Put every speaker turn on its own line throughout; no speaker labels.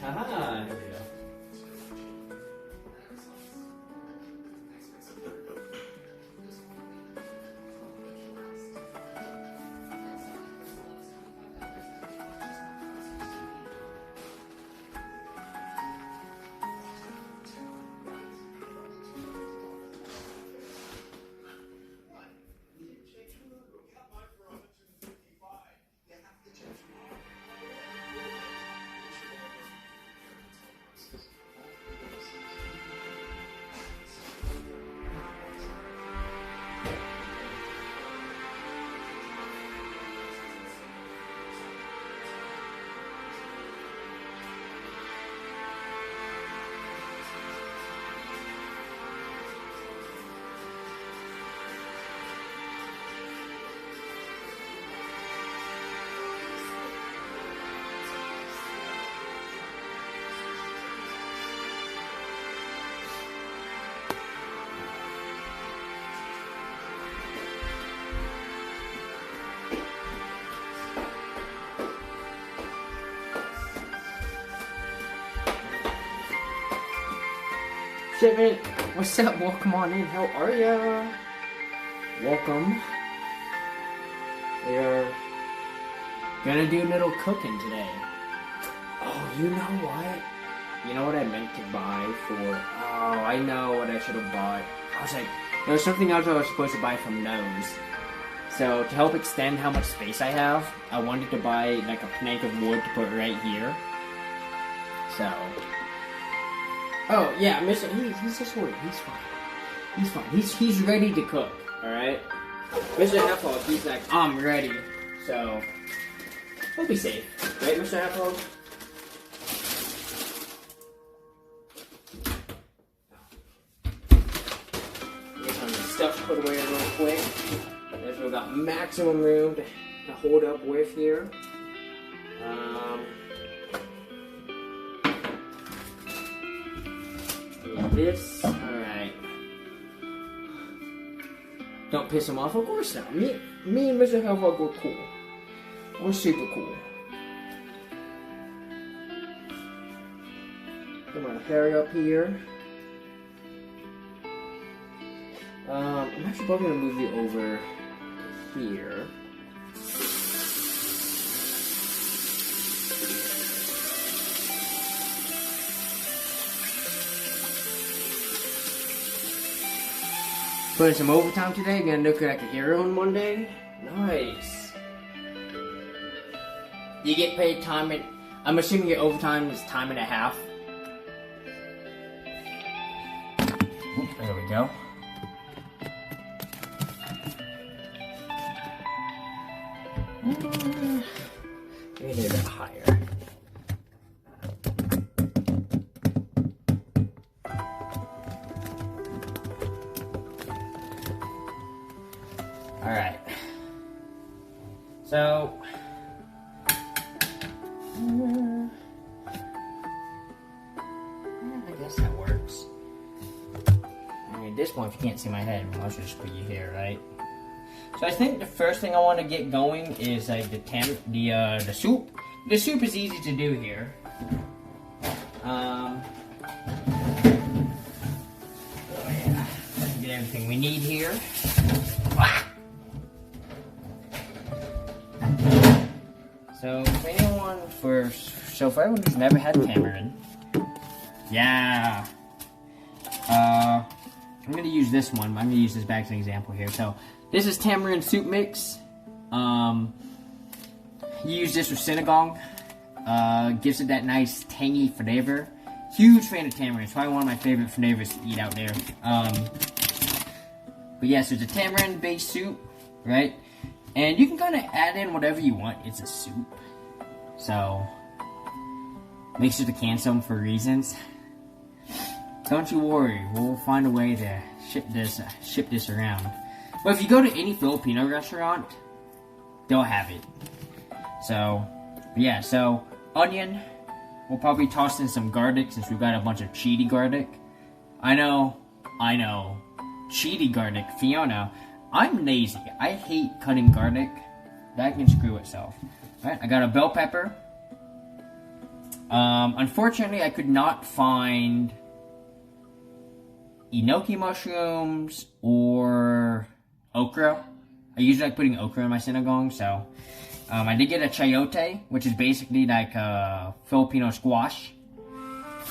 Haha, there we go. Shipment, what's up? Welcome on in. How are ya? Welcome. We're gonna do a little cooking today. Oh, you know what? You know what I meant to buy for? Oh, I know what I should have bought. I was like, there was something else I was supposed to buy from Nose. So to help extend how much space I have, I wanted to buy like a plank of wood to put right here. So. Oh yeah, Mr. He's just worried. He's fine. He's fine. He's ready to cook. All right. Mr. Heffog, he's like, I'm ready. So he'll be safe, right, Mr. Heffog? Get some stuff put away real quick. There's we've got maximum room to hold up with here. This, alright. Don't piss him off, of course not. Me and Mr. Hellhog were cool. We're super cool. Put my hair up here. I'm actually probably gonna move you over here. Putting some overtime today, gonna look like a hero on Monday. Nice. You get paid time and I'm assuming your overtime is time and a half. There we go. Maybe a bit higher. Alright, so, I guess that works. I mean, at this point, if you can't see my head, I'll just put you here, right? So I think the first thing I want to get going is like the soup. The soup is easy to do here. Oh yeah, let's get everything we need here. So for everyone who's never had tamarind, yeah, I'm gonna use this one. I'm gonna use this bag as an example here. So this is tamarind soup mix. You use this with Sinigang. Gives it that nice tangy flavor. Huge fan of tamarind. It's probably one of my favorite flavors to eat out there. But yeah, so it's a tamarind-based soup, right? And you can kind of add in whatever you want. It's a soup. So, make sure to can some for reasons. Don't you worry. We'll find a way to ship this around. But if you go to any Filipino restaurant, they'll have it. So, yeah, so onion. We'll probably toss in some garlic since we've got a bunch of cheaty garlic. I know. Cheaty garlic. Fiona, I'm lazy. I hate cutting garlic. That can screw itself. Alright, I got a bell pepper. Unfortunately, I could not find enoki mushrooms or okra. I usually like putting okra in my sinigang, so I did get a chayote, which is basically like a Filipino squash.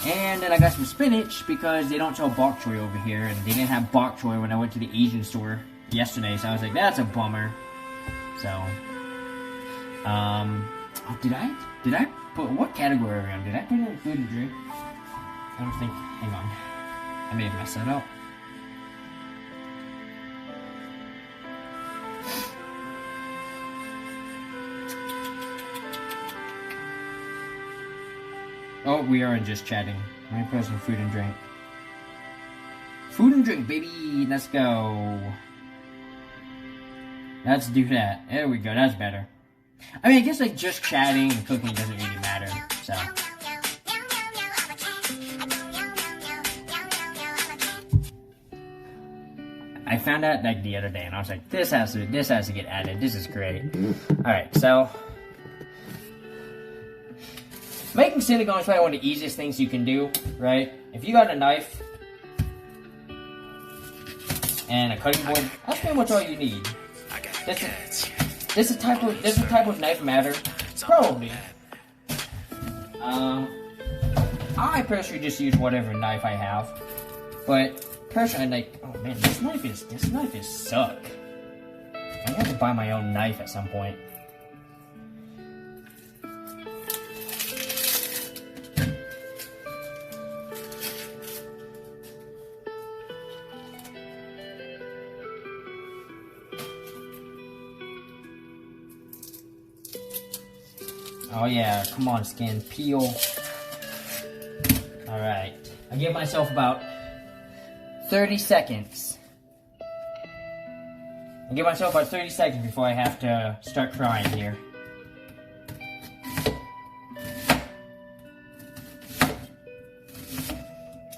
And then I got some spinach because they don't sell bok choy over here, and they didn't have bok choy when I went to the Asian store yesterday, so I was like, that's a bummer. So, did I put, what category are we on? Did I put in food and drink? I don't think, hang on. I may have messed that up. Oh, we are just chatting. Let me put some food and drink. Food and drink, baby! Let's go. Let's do that. There we go, that's better. I mean, I guess like just chatting and cooking doesn't really matter, so. I found out like the other day and I was like, this has to get added. This is great. Alright, so making sinigang is probably one of the easiest things you can do, right? If you got a knife and a cutting board, that's pretty much all you need. This is type of knife matter? Probably. I personally just use whatever knife I have, but personally, like, oh man, this knife is suck. I have to buy my own knife at some point. Oh yeah, come on, skin, peel. Alright, I give myself about 30 seconds. I give myself about 30 seconds before I have to start crying here.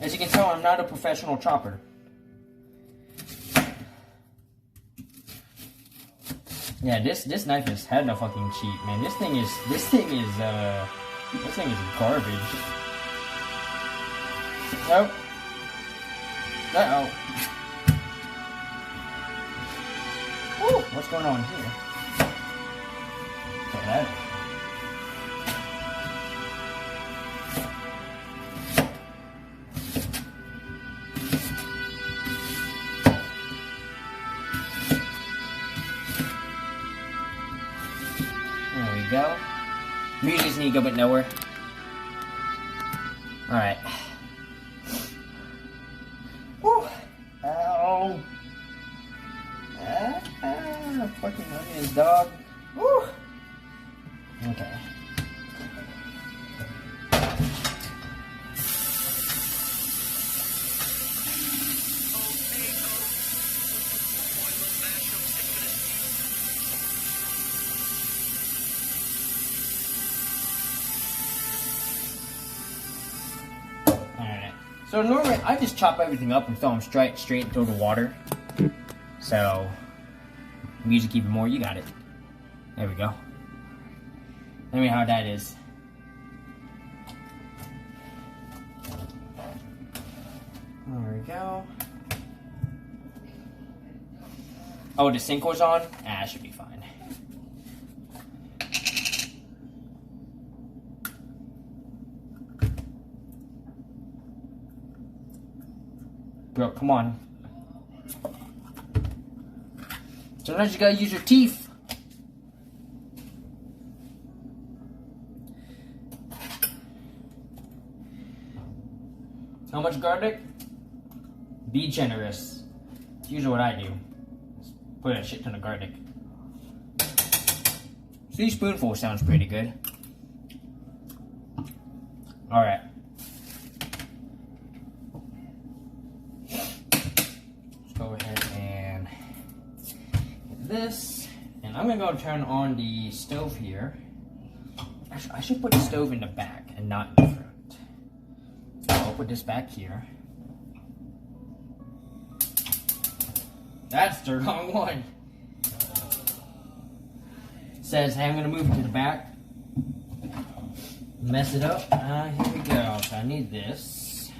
As you can tell, I'm not a professional chopper. Yeah, this knife is hella fucking cheap, man. This thing is garbage. Nope. Uh-oh. Ooh, what's going on here? Check that out. There we go. Music's need to go but nowhere. Alright. Woo! Ow! Fucking onions, dog. Woo! Okay. So normally, I just chop everything up and throw them straight into the water. So, music even more, you got it. There we go. Let me know how that is. There we go. Oh, the sink was on? Ah, it should be fine. Bro, come on. Sometimes you gotta use your teeth. How much garlic? Be generous. It's usually what I do. Just put a shit ton of garlic. 3 spoonfuls sounds pretty good. Alright. Let's go ahead and get this. And I'm gonna go turn on the stove here. I should put the stove in the back and not in the front. I'll put this back here. That's the wrong one. It says, hey, I'm gonna move it to the back. Mess it up. Here we go. So I need this.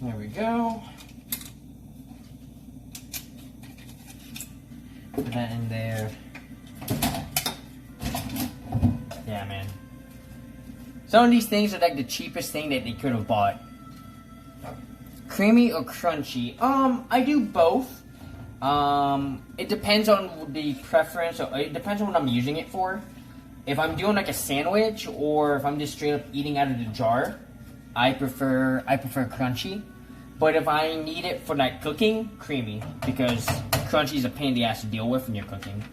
There we go. Put that in there. Yeah, man. Some of these things are like the cheapest thing that they could have bought. Creamy or crunchy? I do both. It depends on the preference. It depends on what I'm using it for. If I'm doing like a sandwich or if I'm just straight up eating out of the jar, I prefer crunchy. But if I need it for like cooking, creamy, because crunchy is a pain in the ass to deal with when you're cooking.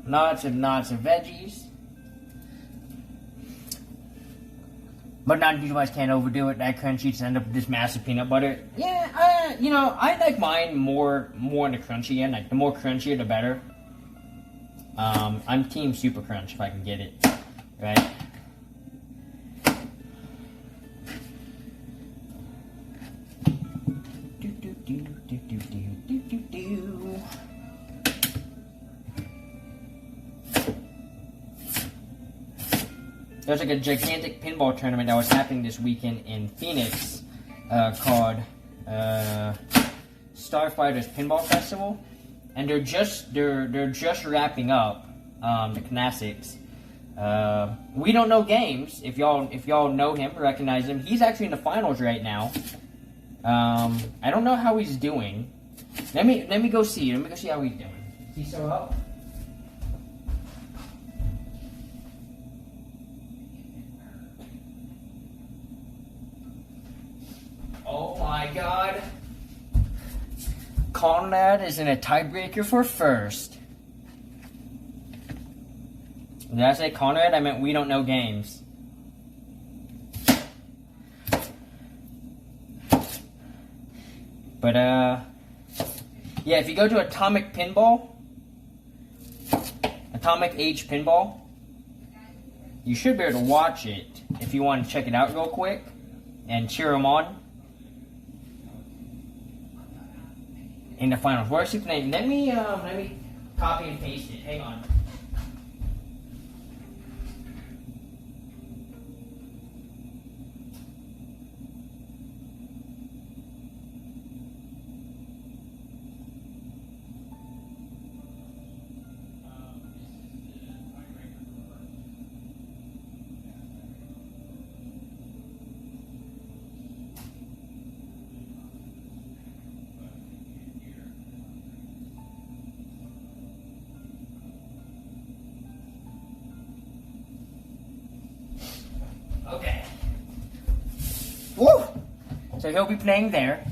Lots of veggies. But not you guys can't overdo it. That crunchy to end up with this massive peanut butter. Yeah, you know, I like mine more on the crunchy end. Like the more crunchier, the better. I'm team super crunch if I can get it. Right? There's like a gigantic pinball tournament that was happening this weekend in Phoenix called Starfighters Pinball Festival, and they're just wrapping up the classics. We Don't Know Games. If y'all know him, recognize him, he's actually in the finals right now. I don't know how he's doing. Let me go see. Let me go see how he's doing. Is he still up? Oh my God. Conrad is in a tiebreaker for first. Did I say Conrad? I meant We Don't Know Games. But, yeah, if you go to Atomic Age Pinball, you should be able to watch it if you want to check it out real quick and cheer them on. In the finals. Where's his name? Let me copy and paste it. Hang on. Okay. Woo! So he'll be playing there.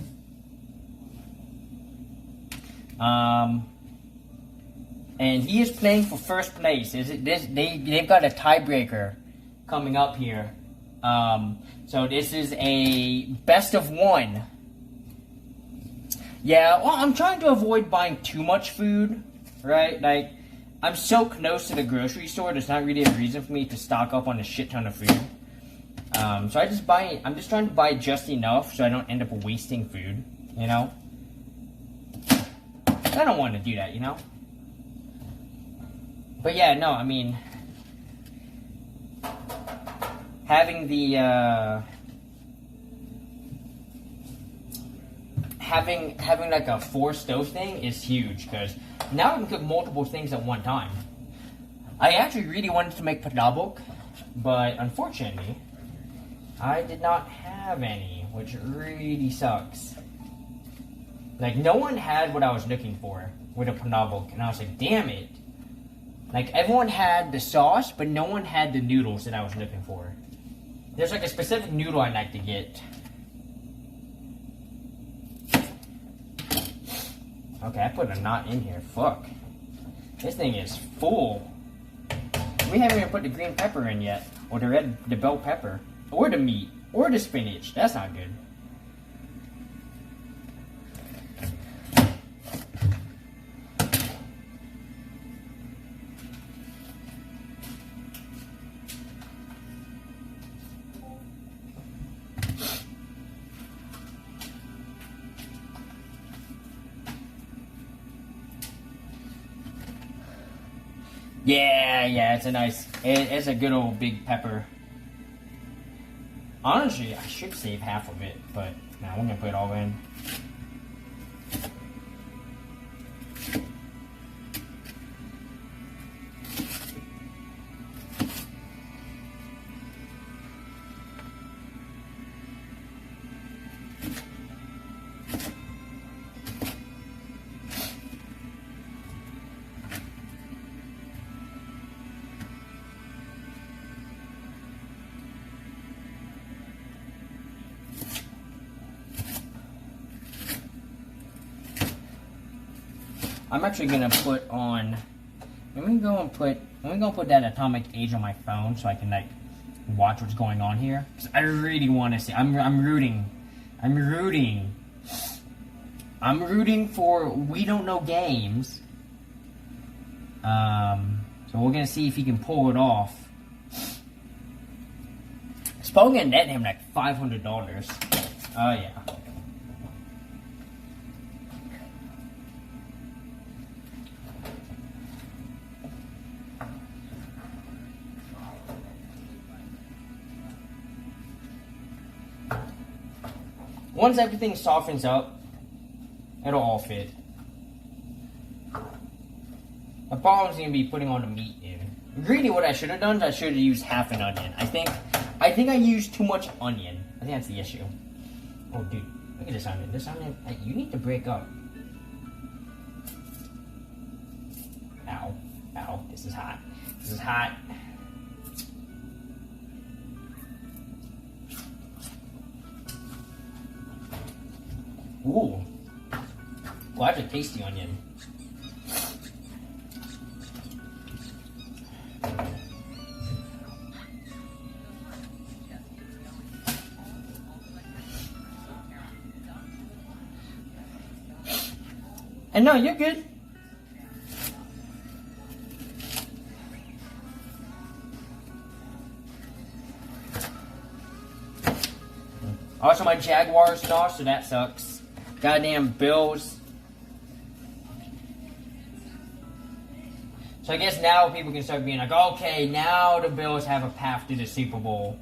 And he is playing for first place. They've got a tiebreaker coming up here. So this is a best of one. Yeah, well, I'm trying to avoid buying too much food, right? Like, I'm so close to the grocery store, there's not really a reason for me to stock up on a shit ton of food. So I'm just trying to buy just enough so I don't end up wasting food, you know? I don't want to do that, you know? But yeah, no, I mean, having the, having like a 4-stove thing is huge, because now I can cook multiple things at one time. I actually really wanted to make padabok, but unfortunately, I did not have any, which really sucks. Like, no one had what I was looking for with a padabok, and I was like, damn it. Like, everyone had the sauce, but no one had the noodles that I was looking for. There's like a specific noodle I like to get. Okay, I put a knot in here. Fuck. This thing is full. We haven't even put the green pepper in yet. Or the bell pepper. Or the meat. Or the spinach. That's not good. Yeah, it's a good old big pepper. Honestly, I should save half of it, but now we're gonna put it all in. I'm actually gonna put on. Let me go and put that atomic age on my phone so I can like watch what's going on here. 'Cause I really want to see. I'm rooting for We Don't Know Games. So we're gonna see if he can pull it off. It's probably gonna net him like $500. Oh yeah. Once everything softens up, it'll all fit. The problem is going to be putting all the meat in. Really, what I should have done is I should have used half an onion. I think I used too much onion. I think that's the issue. Oh, dude, look at this onion. This onion, you need to break up. Ow, ow, this is hot. This is hot. Ooh. Well, that's a tasty onion. And no, you're good. Also, my Jaguars lost, so that sucks. Goddamn Bills. So I guess now people can start being like, okay, now the Bills have a path to the Super Bowl.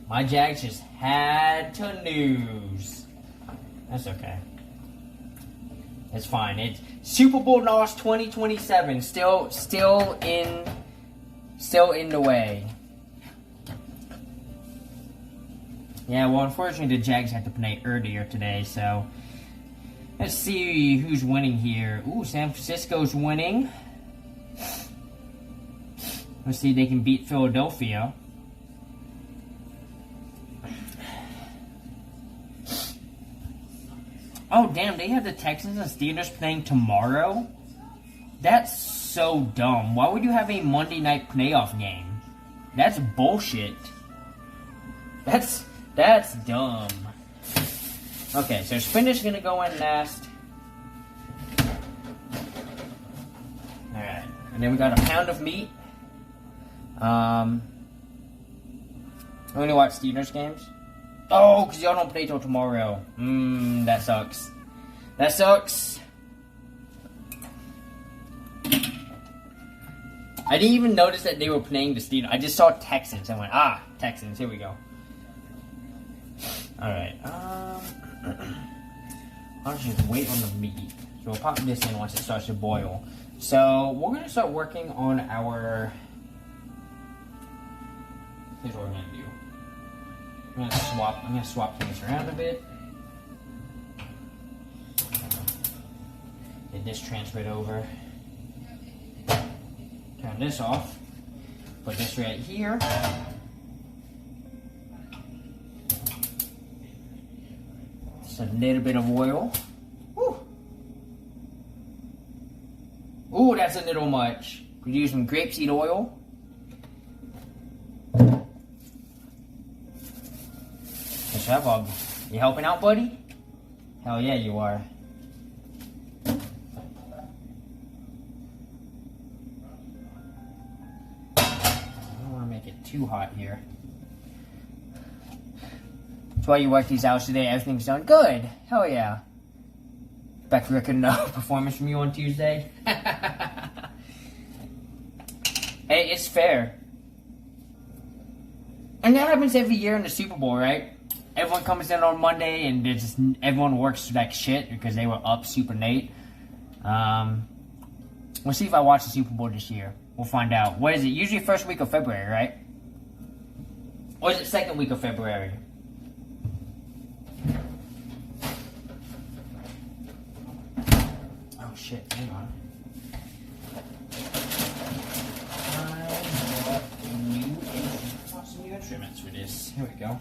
My Jags just had to lose. That's okay. It's fine. It's Super Bowl loss 2027. Still in the way. Yeah, well, unfortunately, the Jags had to play earlier today, so let's see who's winning here. Ooh, San Francisco's winning. Let's see if they can beat Philadelphia. Oh, damn, they have the Texans and Steelers playing tomorrow? That's so dumb. Why would you have a Monday night playoff game? That's bullshit. That's That's dumb. Okay, so spinach is gonna go in last. Alright, and then we got a pound of meat. I'm gonna watch Steelers games. Oh, because y'all don't play till tomorrow. That sucks. That sucks. I didn't even notice that they were playing the Steelers. I just saw Texans and went, Texans, here we go. Alright, I'll just wait on the meat. So we'll pop this in once it starts to boil. So we're gonna start working on our. Here's what we're gonna do. I'm gonna swap things around a bit. Get this transferred over. Turn this off. Put this right here. Just a little bit of oil. Woo. Ooh, that's a little much. Could use some grapeseed oil. What's up, Bob? You helping out, buddy? Hell yeah, you are. Too hot here. That's why you work these hours today. Everything's done good. Hell yeah. Back for a performance from you on Tuesday. Hey, it's fair. And that happens every year in the Super Bowl, right? Everyone comes in on Monday and everyone works like shit because they were up super late. We'll see if I watch the Super Bowl this year. We'll find out. What is it? Usually first week of February, right? Or is it second week of February? Oh shit, hang on. I want some new instruments for this. Here we go.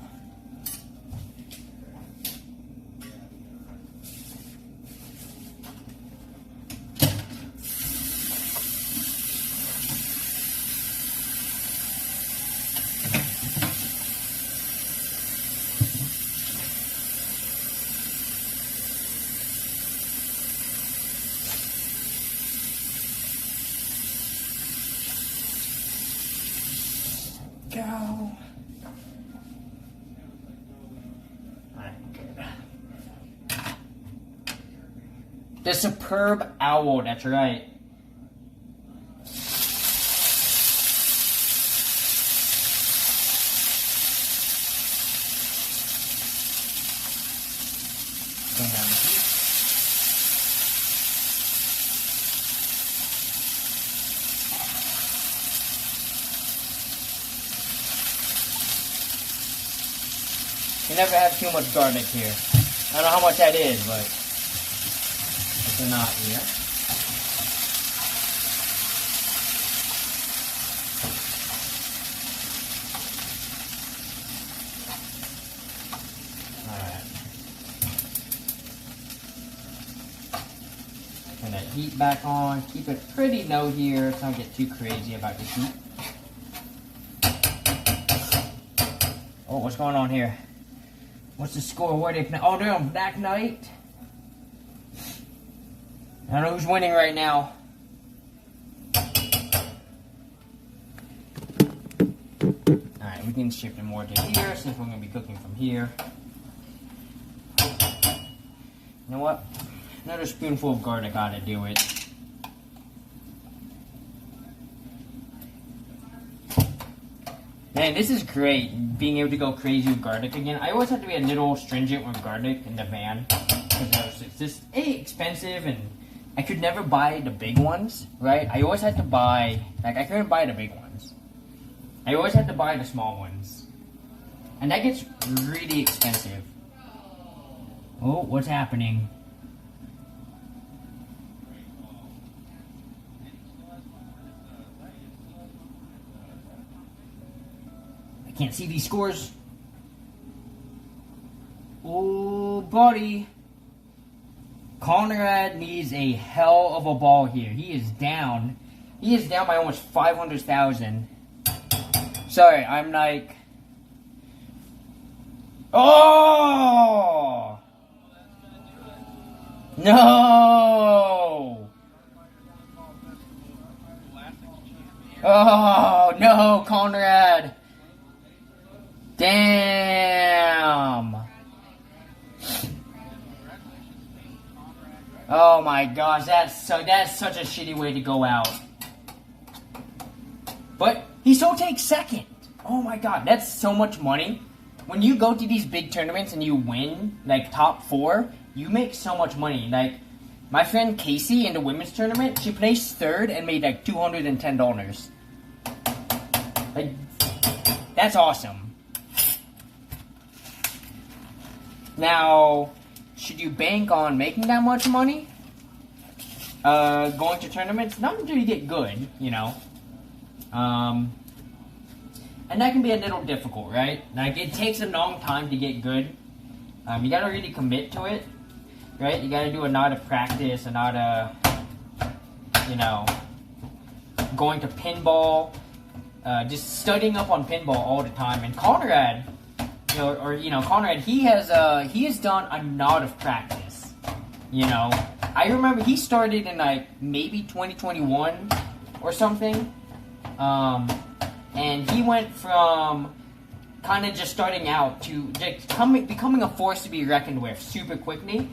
Go. The superb owl, that's right. Turn down the heat. You never have too much garlic here. I don't know how much that is, but it's enough here. Alright. Turn that heat back on. Keep it pretty low here so I don't get too crazy about the heat. Oh, what's going on here? What's the score? Where are they playing? Oh, they're on Black Knight. I don't know who's winning right now. Alright, we can shift it more to here since we're going to be cooking from here. You know what? Another spoonful of garlic ought to do it. Man, this is great, being able to go crazy with garlic again. I always have to be a little stringent with garlic in the van, because it's just expensive, and I could never buy the big ones, right? I always had to buy, like, I couldn't buy the big ones. I always had to buy the small ones. And that gets really expensive. Oh, what's happening? I can't see these scores. Oh, buddy. Conrad needs a hell of a ball here. He is down. He is down by almost 500,000. Sorry, I'm like... Oh! No! Oh, no, Conrad! Damn! Oh my gosh, that's such a shitty way to go out. But he still takes second. Oh my god, that's so much money. When you go to these big tournaments and you win, like, top 4, you make so much money. Like, my friend Casey in the women's tournament, she placed 3rd and made, like, $210. Like, that's awesome. Now, should you bank on making that much money? Going to tournaments? Not until you get good, you know. And that can be a little difficult, right? Like, it takes a long time to get good. You gotta really commit to it, right? You gotta do a lot of practice, a lot of, you know, going to pinball, just studying up on pinball all the time. And Conrad, Conrad, he has done a lot of practice. You know, I remember he started in, like, maybe 2021 or something. And he went from kind of just starting out to just becoming a force to be reckoned with super quickly.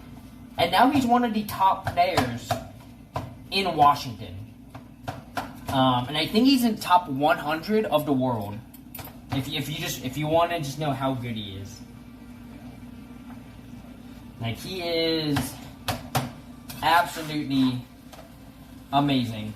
And now he's one of the top players in Washington. And I think he's in top 100 of the world. If you want to just know how good he is. Like, he is absolutely amazing.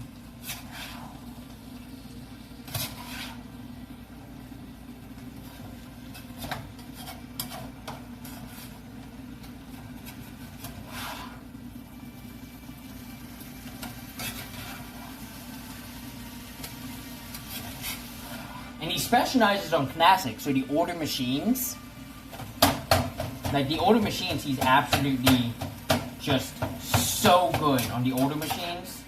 And he specializes on classics, so the older machines. Like, the older machines, he's absolutely just so good on the older machines.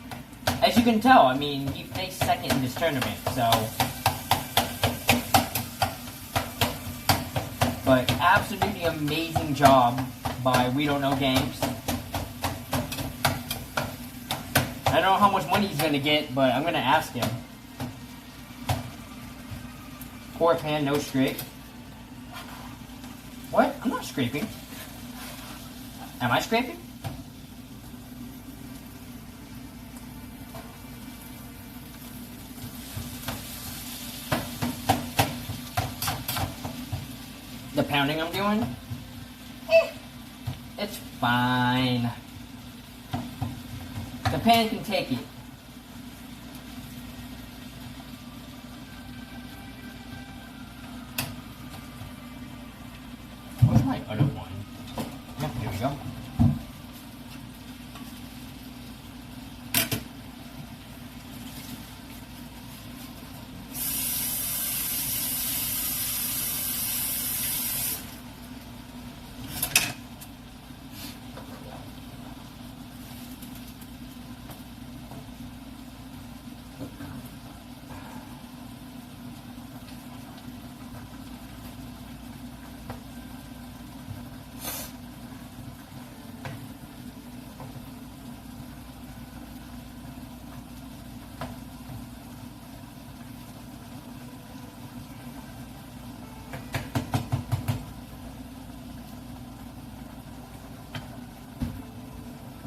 As you can tell, I mean, he placed 2nd in this tournament, so. But absolutely amazing job by We Don't Know Games. I don't know how much money he's gonna get, but I'm gonna ask him. Pour pan, no scrape. What? I'm not scraping. Am I scraping? The pounding I'm doing? It's fine. The pan can take it. Where's my other one? Yep, here we go.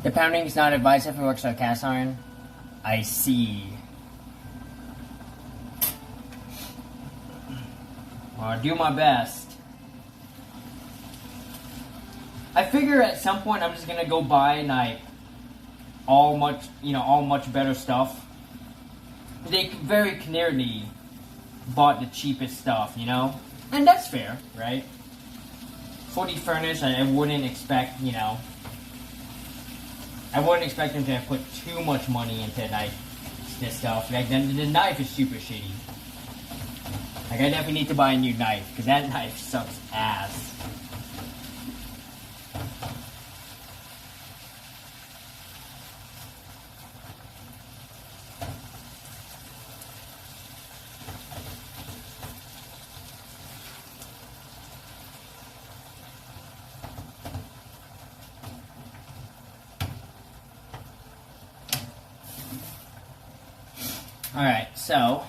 The pounding is not advised if it works on cast iron. I see. Well, I'll do my best. I figure at some point I'm just gonna go buy like all much better stuff. They very clearly bought the cheapest stuff, you know, and that's fair, right? For the furnace, I wouldn't expect, you know. I wouldn't expect them to have put too much money into, like, this stuff. Like, the knife is super shitty. Like, I definitely need to buy a new knife, because that knife sucks ass. Alright, so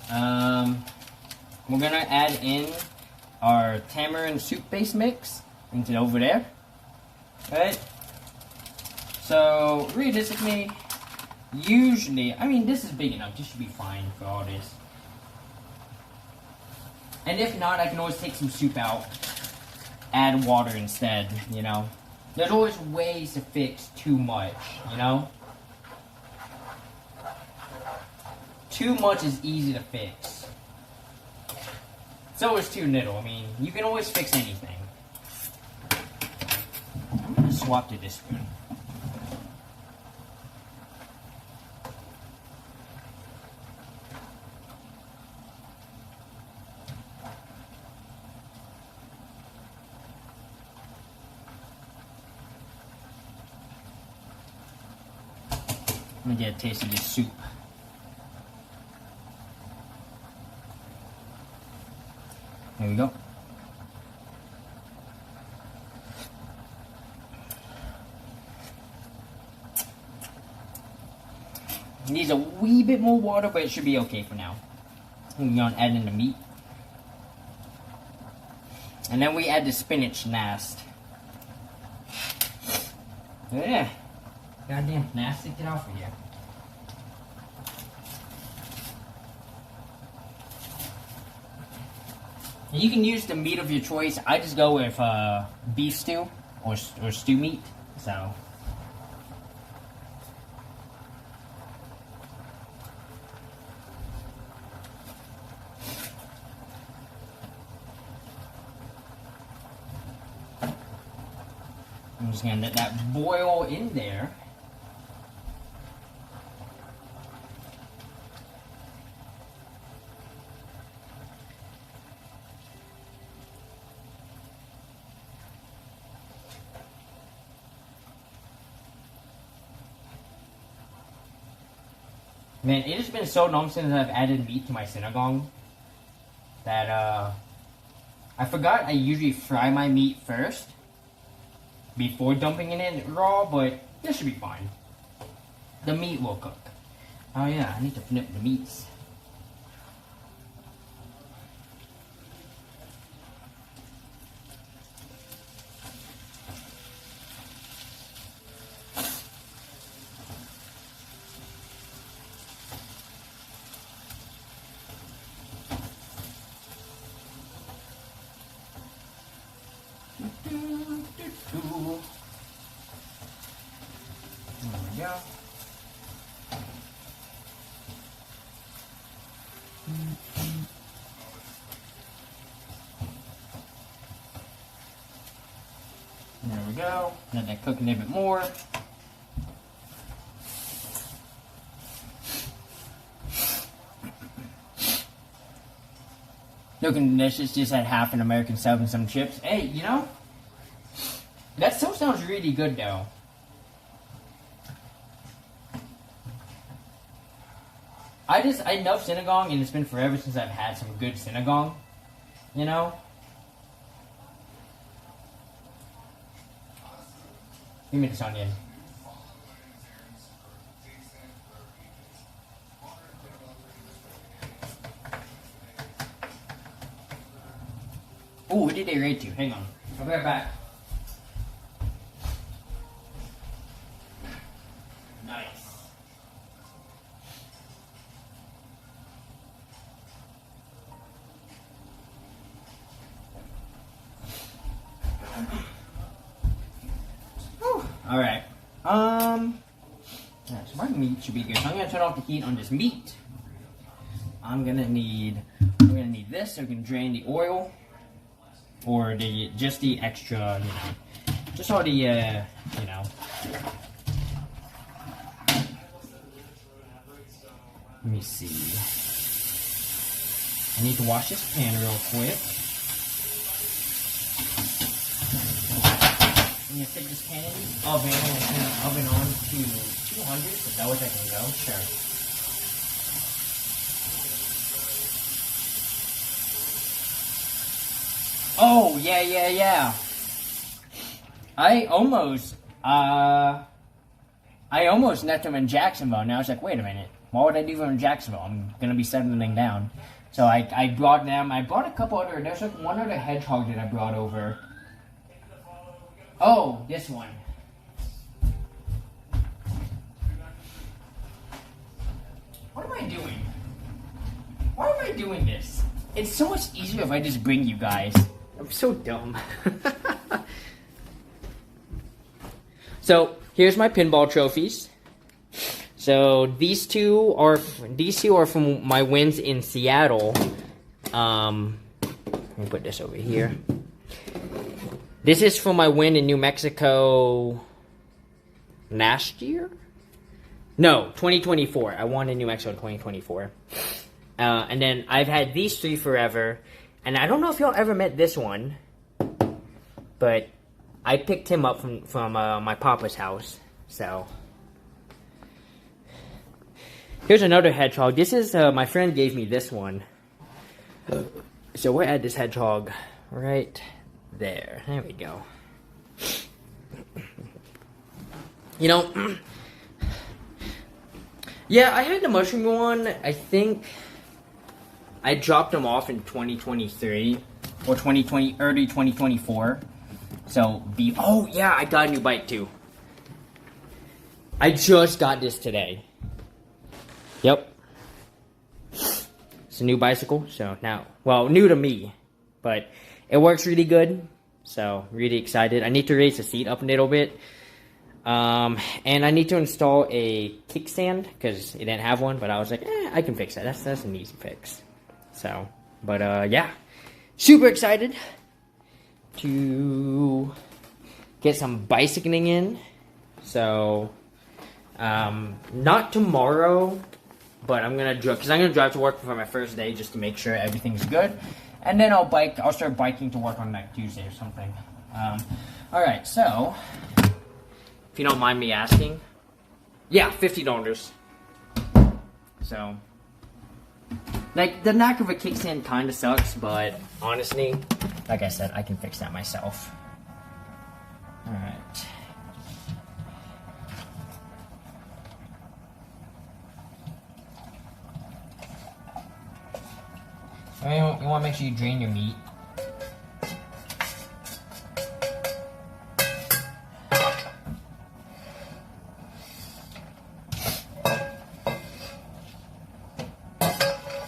we're gonna add in our tamarind soup base mix into over there. Right? So realistically, usually, I mean, this is big enough. This should be fine for all this. And if not, I can always take some soup out, add water instead, you know. There's always ways to fix too much, you know. Too much is easy to fix. So is too little. I mean, you can always fix anything. I'm gonna swap to this spoon. I'm gonna get a taste of this soup. There we go. It needs a wee bit more water, but it should be okay for now. We're gonna add in the meat. And then we add the spinach last. Yeah. Goddamn plastic, get off of here. And you can use the meat of your choice. I just go with beef stew or stew meat. So. I'm just gonna let that boil in there. Man, it has been so long since I've added meat to my sinigang that I forgot I usually fry my meat first before dumping it in raw, but this should be fine. The meat will cook. Oh yeah, I need to flip the meats. There we go. There we go. Let that cook a little bit more. Looking delicious, just had half an American sub and some chips. Hey, you know, that still sounds really good though. I love Sinigang, and it's been forever since I've had some good Sinigang, you know? Give me this onion. Oh, what did they rate you? Hang on. I'll be right back. Nice. Alright. Yeah, so my meat should be good. So I'm gonna turn off the heat on this meat. I'm gonna need this so we can drain the oil. Or just the extra, you know, just all the, you know. Let me see. I need to wash this pan real quick. I'm gonna stick this pan in the oven and turn the oven on to 200, so that way I can go. Sure. Oh, yeah. I almost left him in Jacksonville. Now I was like, wait a minute. Why would I leave them in Jacksonville? I'm gonna be settling down. So I brought them. I brought a couple other. There's like one other hedgehog that I brought over. Oh, this one. What am I doing? Why am I doing this? It's so much easier if I just bring you guys. I'm so dumb. So here's my pinball trophies. So these two are from my wins in Seattle. Let me put this over here. This is from my win in New Mexico last year? No, 2024. I won in New Mexico in 2024. And then I've had these three forever. And I don't know if y'all ever met this one, but I picked him up from my papa's house. So here's another hedgehog. This is my friend gave me this one. So we'll add this hedgehog right there. There we go. You know, yeah, I had the mushroom one. I think I dropped them off in 2023 or 2020, early 2024. So oh yeah, I got a new bike too. I just got this today. Yep. It's a new bicycle, so now, well, new to me, but it works really good, so really excited. I need to raise the seat up a little bit, and I need to install a kickstand, because it didn't have one, but I was like, I can fix that. That's an easy fix. So, but yeah, super excited to get some bicycling in. So, not tomorrow, but I'm gonna drive, because I'm gonna drive to work for my first day just to make sure everything's good, and then I'll start biking to work on like Tuesday or something. All right, so if you don't mind me asking, yeah, $50. So, like, the knack of a kickstand kind of sucks, but honestly, like I said, I can fix that myself. All right. You want to make sure you drain your meat.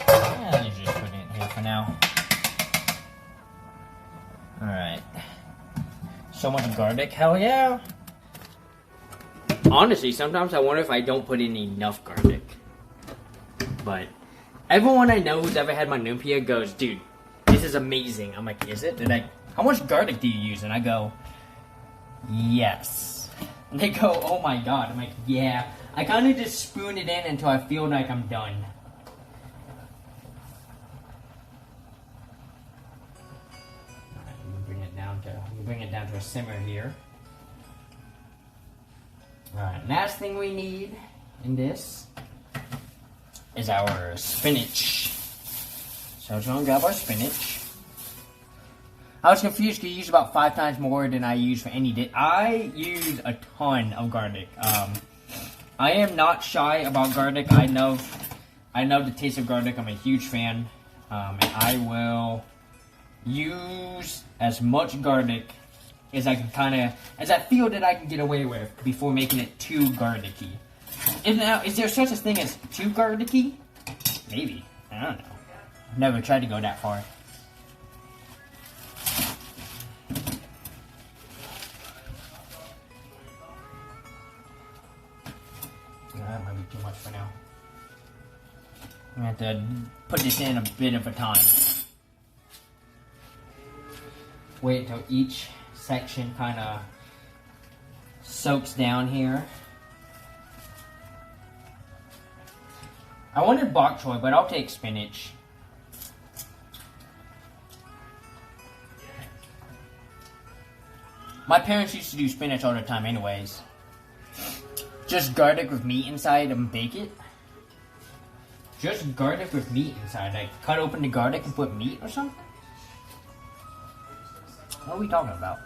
Yeah, you just put it in here for now. Alright. So much garlic, hell yeah. Honestly, sometimes I wonder if I don't put in enough garlic. But everyone I know who's ever had my lumpia goes, dude, this is amazing. I'm like, is it? They're like, how much garlic do you use? And I go, yes. And they go, oh my god. I'm like, yeah. I kind of just spoon it in until I feel like I'm done. Alright, let me bring it down to a simmer here. Alright, last thing we need in this is our spinach. So we're gonna grab our spinach. I was confused because you use about 5 times more than I use for any dish. I use a ton of garlic. I am not shy about garlic. I know the taste of garlic. I'm a huge fan. And I will use as much garlic as I can as I feel that I can get away with before making it too garlicky. Is there such a thing as too garlicky? Maybe. I don't know. I've never tried to go that far. That might be too much for now. I'm gonna have to put this in a bit of a time. Wait until each section kind of soaks down here. I wanted bok choy, but I'll take spinach. My parents used to do spinach all the time anyways. Just garlic with meat inside and bake it. Just garlic with meat inside. Like, cut open the garlic and put meat or something? What are we talking about?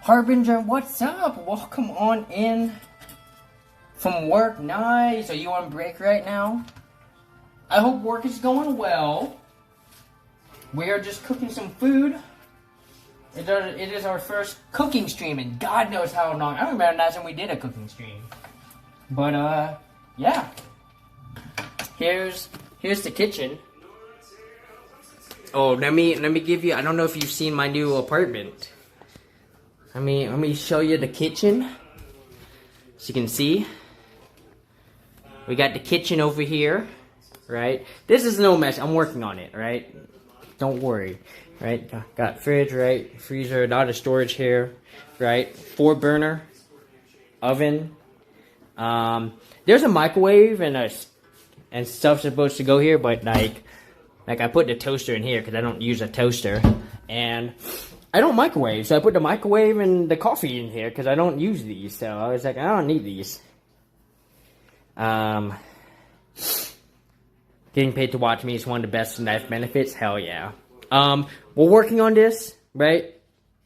Harbinger, what's up? Welcome on in from work. Nice. Are you on break right now? I hope work is going well. We are just cooking some food. It is our first cooking stream in God knows how long. I don't remember last time we did a cooking stream. But yeah. Here's the kitchen. Oh, let me give you. I don't know if you've seen my new apartment. Let me show you the kitchen. So you can see. We got the kitchen over here, right? This is no mess. I'm working on it, right? Don't worry, right? Got fridge, right? Freezer, a lot of storage here, right? 4-burner oven. There's a microwave and stuff supposed to go here, but like I put the toaster in here because I don't use a toaster, and I don't microwave, so I put the microwave and the coffee in here because I don't use these. So I was like, I don't need these. Getting paid to watch me is one of the best life benefits. Hell yeah. We're working on this, right?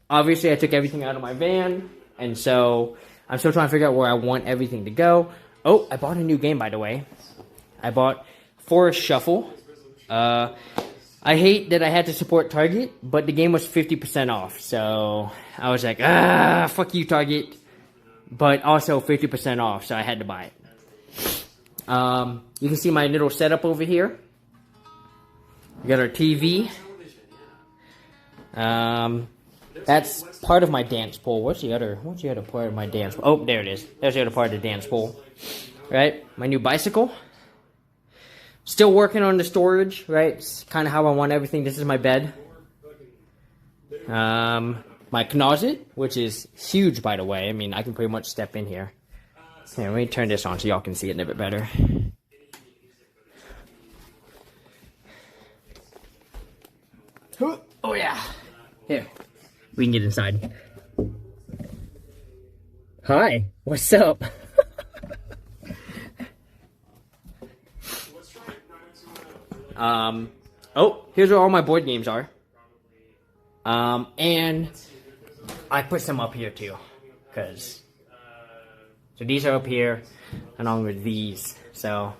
Obviously, I took everything out of my van, and so I'm still trying to figure out where I want everything to go. Oh, I bought a new game, by the way. I bought Forest Shuffle. I hate that I had to support Target, but the game was 50% off, so I was like, fuck you, Target. But also 50% off, so I had to buy it. You can see my little setup over here. We got our TV. That's part of my dance pole. What's the other part of my dance pole? Oh, there it is. There's the other part of the dance pole. Right? My new bicycle. Still working on the storage, right? It's kind of how I want everything. This is my bed. My closet, which is huge, by the way. I mean, I can pretty much step in here. Here, let me turn this on so y'all can see it a little bit better. Oh, yeah. Here. We can get inside. Hi. What's up? Oh, here's where all my board games are. And I put some up here too, so these are up here, along with these. So,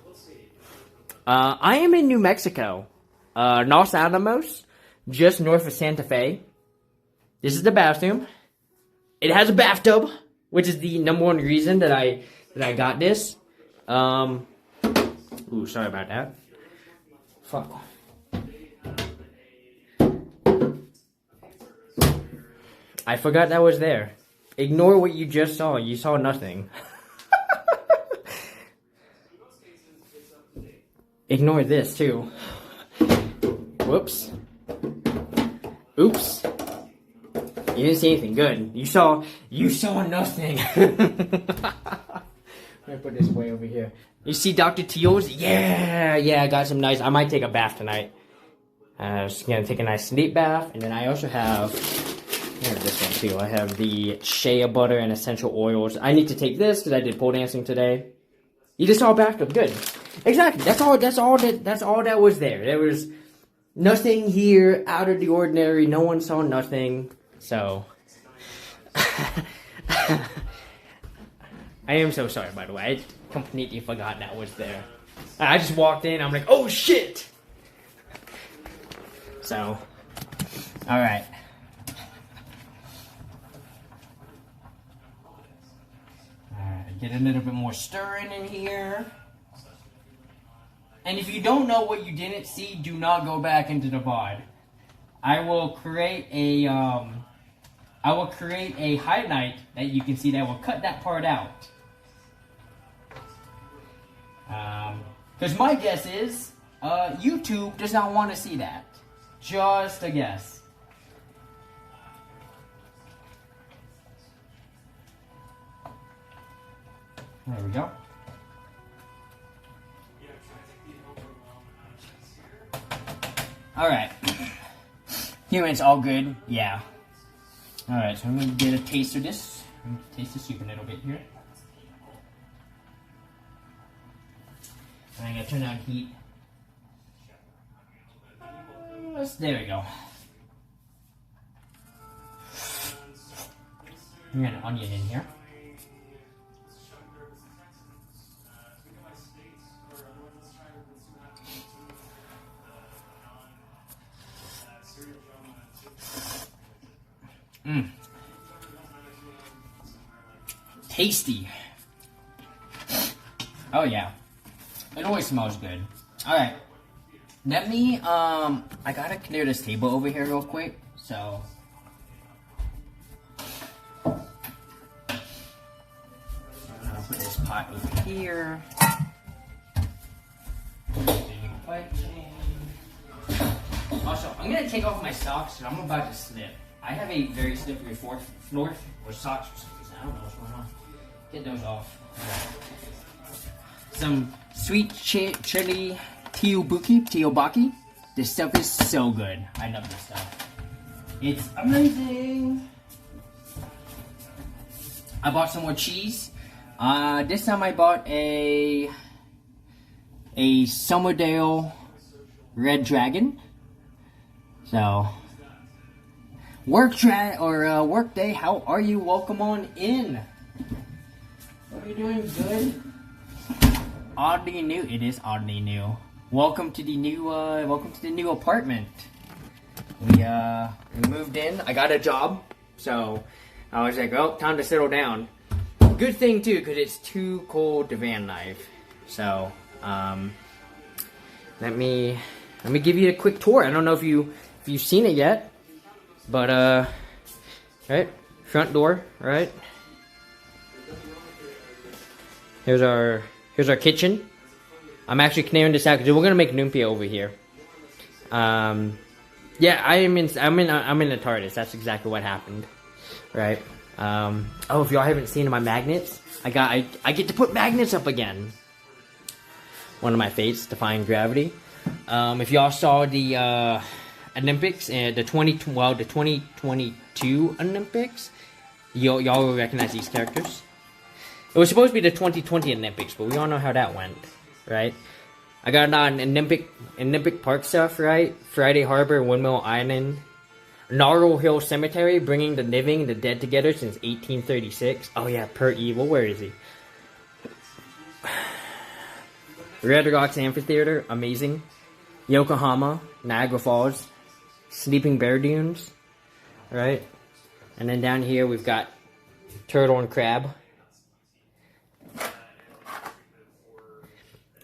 I am in New Mexico, Los Alamos, just north of Santa Fe. This is the bathroom. It has a bathtub, which is the #1 reason that I got this. Ooh, sorry about that. Fuck. I forgot that was there. Ignore what you just saw. You saw nothing. Ignore this too. Whoops. Oops. You didn't see anything good. You saw nothing. I'm gonna put this way over here. You see Dr. Teal's? Yeah, I got some nice. I might take a bath tonight. Just gonna take a nice sleep bath, and then I also have. This one too. I have the shea butter and essential oils. I need to take this because I did pole dancing today. You just saw a bathtub. Good. Exactly. That's all that was there. There was nothing here out of the ordinary. No one saw nothing. So I am so sorry, by the way. I completely forgot that was there. I just walked in. I'm like, oh shit. So, all right. Get a little bit more stirring in here. And if you don't know what you didn't see, do not go back into the VOD. I will create a highlight that you can see that will cut that part out. Because my guess is YouTube does not want to see that. Just a guess. There we go. Alright. Humans all good? Yeah. Alright, so I'm going to get a taste of this. I'm going to taste the soup a little bit here. And I'm going to turn on heat. There we go. We got an onion in here. Mmm. Tasty. Oh yeah. It always smells good. Alright. Let me, I gotta clear this table over here real quick, so. I'll put this pot over here. Also, I'm gonna take off my socks because I'm about to slip. I have a very slippery floor with socks for some reason. I don't know what's going on. Get those off. Some sweet chili teobaki. This stuff is so good. I love this stuff. It's amazing. I bought some more cheese. This time I bought a Somerdale Red Dragon. So, work day. How are you? Welcome on in. Are you doing good? Oddly new. It is oddly new. Welcome to the new. Welcome to the new apartment. We moved in. I got a job, so I was like, oh, time to settle down. Good thing too, because it's too cold to van life. So, let me give you a quick tour. I don't know if you've seen it yet, but right, front door, right. Here's our kitchen. I'm actually clearing this out because we're gonna make lumpia over here. Yeah, I'm in the TARDIS. That's exactly what happened, right? Oh, if y'all haven't seen my magnets, I get to put magnets up again. One of my fates, defying gravity. If y'all saw the Olympics and the 2022 Olympics, y'all will recognize these characters. It was supposed to be the 2020 Olympics, but we all know how that went, right? I got on Olympic Park stuff, right? Friday Harbor, Windmill Island, Laurel Hill Cemetery, bringing the living and the dead together since 1836. Oh yeah, Per Evil, where is he? Red Rocks Amphitheater, amazing. Yokohama, Niagara Falls, Sleeping Bear Dunes, right? And then down here we've got Turtle and Crab.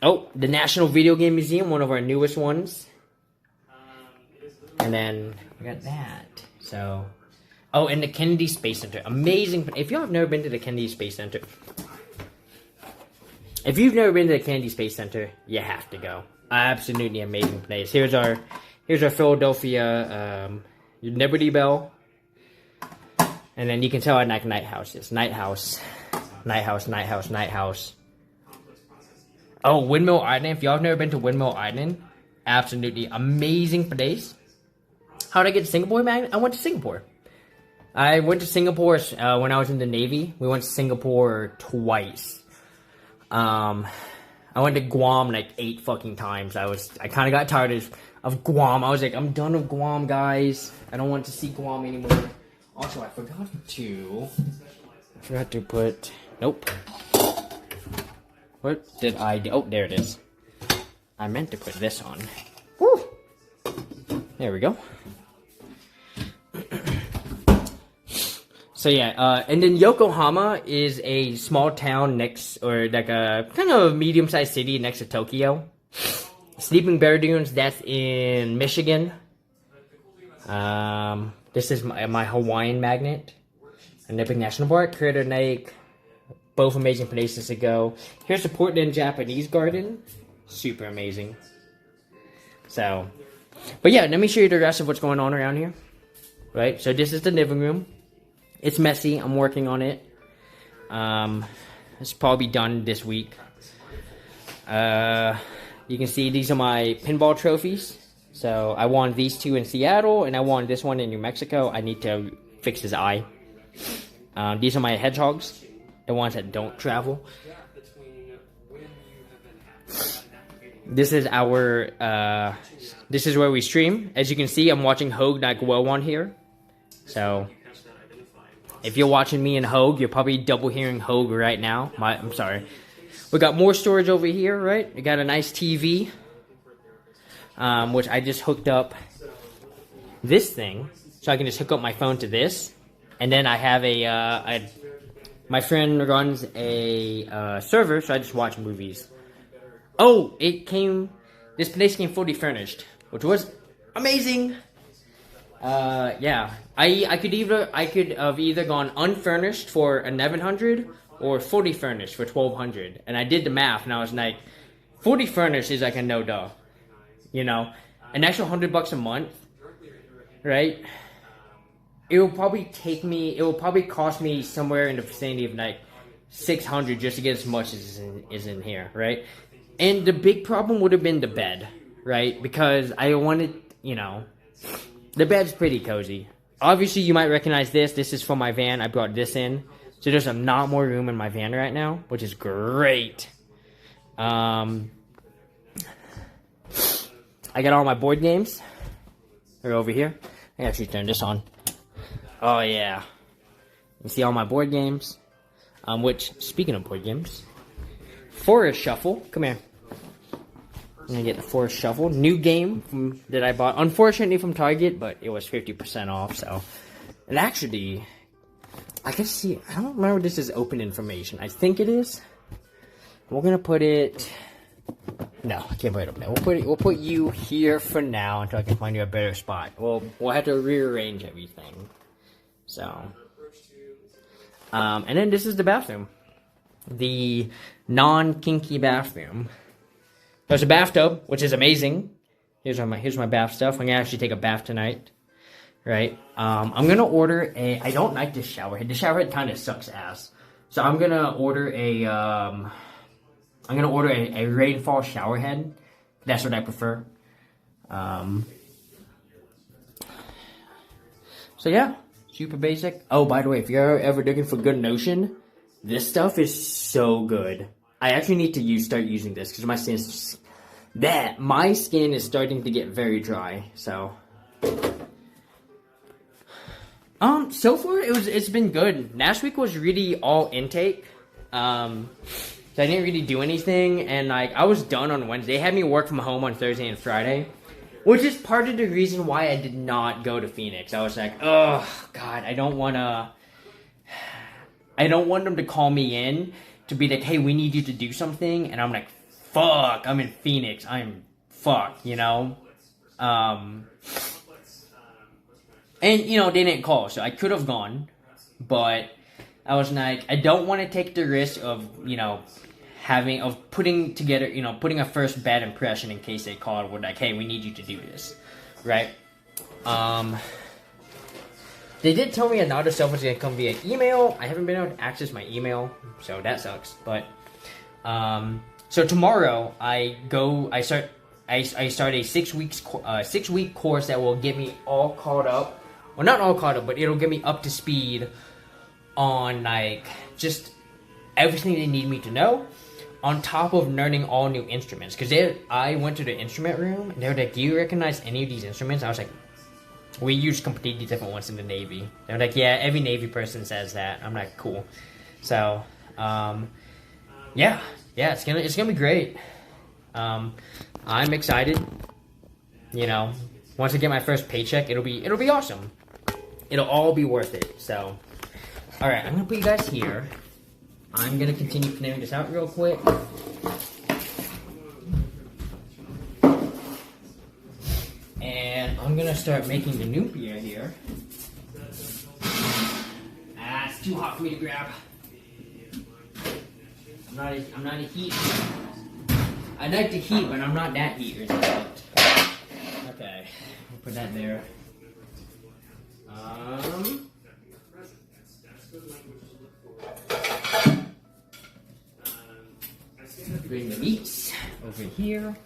Oh, the National Video Game Museum, one of our newest ones. And then we got that. So, oh, and the Kennedy Space Center. Amazing. If y'all have never been to the Kennedy Space Center, you have to go. Absolutely amazing place. Here's our Philadelphia Liberty Bell. And then you can tell I like night houses. Night house. Oh, Windmill Island. If y'all have never been to Windmill Island, absolutely amazing place. How did I get to Singapore, man? I went to Singapore. I went to Singapore when I was in the Navy. We went to Singapore twice. I went to Guam like 8 fucking times. I kind of got tired of Guam. I was like, I'm done with Guam, guys. I don't want to see Guam anymore. Also, I forgot to put... Nope. What did I do? Oh, there it is. I meant to put this on. Woo! There we go. So yeah, and then Yokohama is a small town or like a kind of medium-sized city next to Tokyo. Sleeping Bear Dunes, that's in Michigan. This is my Hawaiian magnet. Olympic National Park, Crater Lake. Both amazing places to go. Here's the Portland Japanese Garden. Super amazing. So, but yeah, let me show you the rest of what's going on around here. Right, so this is the living room. It's messy. I'm working on it. It's probably done this week. You can see these are my pinball trophies. So I won these 2 in Seattle, and I won this one in New Mexico. I need to fix his eye. These are my hedgehogs. The ones that don't travel. This is our, this is where we stream. As you can see, I'm watching Hogue Like Well on here. So, If you're watching me in Hogue, you're probably double hearing Hogue right now. I'm sorry. We got more storage over here, right? We got a nice TV, which I just hooked up this thing, so I can just hook up my phone to this. And then I have my friend runs a server, so I just watch movies. Oh, this place came fully furnished, which was amazing. Yeah, I could have either gone unfurnished for 1100 or fully furnished for 1200, and I did the math, and I was like, fully furnished is like a no duh, you know, an extra $100 a month, right? It will probably cost me somewhere in the vicinity of like 600 just to get as much as is in here, right? And the big problem would have been the bed, right? Because I wanted, you know, the bed's pretty cozy. Obviously, you might recognize this. This is from my van. I brought this in. So there's a lot more room in my van right now, which is great. I got all my board games. They're over here. I actually turn this on. Oh, yeah. You see all my board games. Which, speaking of board games, Forest Shuffle. Come here. I'm going to get the Forest Shuffle. New game that I bought. Unfortunately from Target, but it was 50% off, so. And actually, I can see, I don't remember if this is open information. I think it is. We're going to put it, no, I can't put it up there. We'll put you here for now until I can find you a better spot. We'll have to rearrange everything. So, and then this is the bathroom. The non-kinky bathroom. There's a bathtub, which is amazing. Here's my bath stuff. I'm gonna actually take a bath tonight, right? I'm gonna order I don't like this shower head. The shower head kind of sucks ass. So I'm gonna order a rainfall shower head. That's what I prefer. So yeah, super basic. Oh, by the way, if you're ever looking for good lotion, this stuff is so good. I actually need to start using this because my skin is starting to get very dry. So, so far it's been good. Last week was really all intake. So I didn't really do anything, and like I was done on Wednesday. They had me work from home on Thursday and Friday, which is part of the reason why I did not go to Phoenix. I was like, oh God, I don't want them to call me in to be like, hey, we need you to do something, and I'm like, fuck, I'm in Phoenix, I'm fucked, you know? And, you know, they didn't call, so I could have gone, but I was like, I don't want to take the risk of, you know, putting a first bad impression in case they called with like, hey, we need you to do this, right? They did tell me another stuff was going to come via email. I haven't been able to access my email, so that sucks. But, so tomorrow I start a 6-week course that will get me all caught up. Well, not all caught up, but it'll get me up to speed on like just everything they need me to know, on top of learning all new instruments. Because I went to the instrument room and they were like, "Do you recognize any of these instruments?" I was like, we use completely different ones in the Navy. They're like, yeah, every Navy person says that. I'm like, cool. So, yeah, it's gonna be great. I'm excited. You know, once I get my first paycheck, it'll be awesome. It'll all be worth it. So, all right, I'm gonna put you guys here. I'm gonna continue clearing this out real quick. And I'm gonna start making the lumpia here. It's too hot for me to grab. I'm not a heat. I like to heat, but I'm not that heat resistant. Okay, I'll put that there. Bring the meats over here.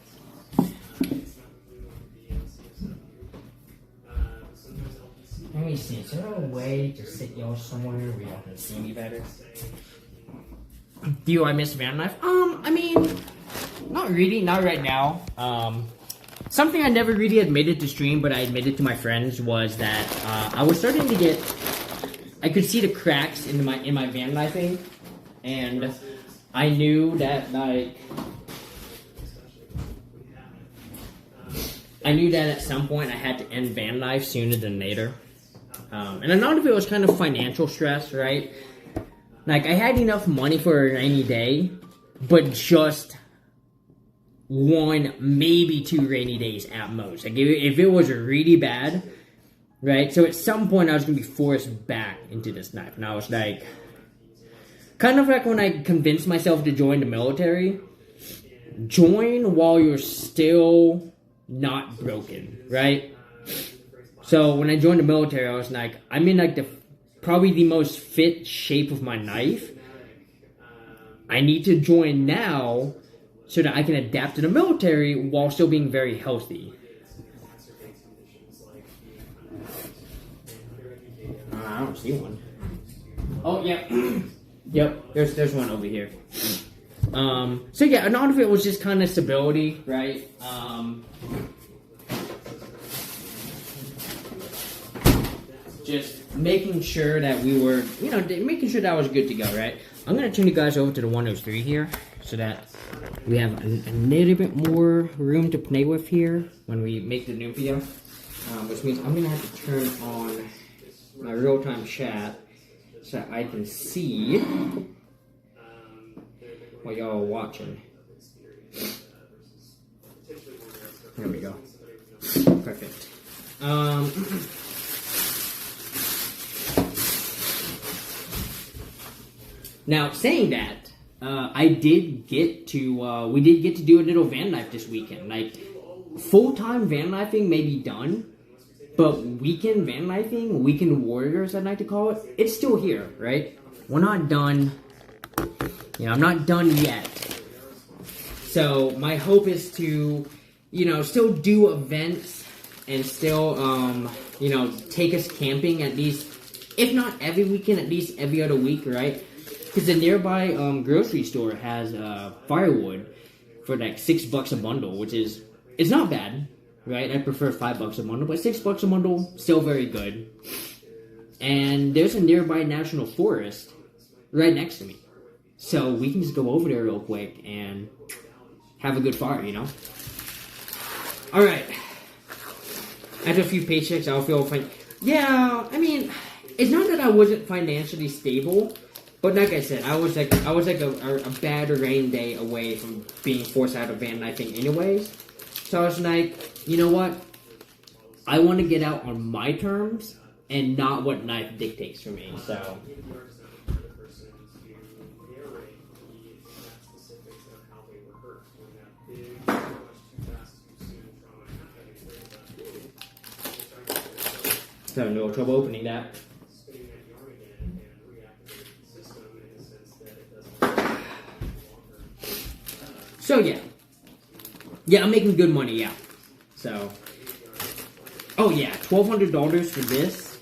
Let me see, is there a way to sit y'all somewhere where y'all can see me better? Do I miss van life? I mean, not really, not right now. Something I never really admitted to stream, but I admitted to my friends was that I was starting to get I could see the cracks in my van knifing, and I knew that at some point I had to end van life sooner than later. And a lot of it was kind of financial stress, right? Like, I had enough money for a rainy day, but just 1, maybe 2 rainy days at most. Like, if it was really bad, right? So at some point I was going to be forced back into this knife. And I was like, kind of like when I convinced myself to join the military. Join while you're still not broken, right? So when I joined the military, I was like, I'm in like probably the most fit shape of my knife. I need to join now so that I can adapt to the military while still being very healthy. I don't see one. Oh yeah, yep. There's one over here. So yeah, a lot of it was just kind of stability, right? Just making sure that we were, making sure that was good to go, right? I'm going to turn you guys over to the 103 here so that we have a little bit more room to play with here when we make the lumpia. Which means I'm going to have to turn on my real-time chat so I can see what y'all are watching. There we go. Perfect. Now, saying that, we did get to do a little van life this weekend. Like, full-time van lifing may be done, but weekend van lifing, weekend warriors, I'd like to call it, it's still here, right? We're not done. I'm not done yet. So, my hope is to, still do events and still, take us camping at least, if not every weekend, at least every other week, right? Because the nearby grocery store has firewood for like $6 a bundle, which is, it's not bad, right? I prefer $5 a bundle, but $6 a bundle, still very good. And there's a nearby national forest right next to me. So we can just go over there real quick and have a good fire, Alright. After a few paychecks, I'll feel fine. Yeah, I mean, it's not that I wasn't financially stable. But like I said, I was like a bad rain day away from being forced out of van knifing anyways. So I was like, you know what? I want to get out on my terms and not what knife dictates for me. So having no trouble opening that. So yeah, I'm making good money, yeah. So, oh yeah, $1,200 for this,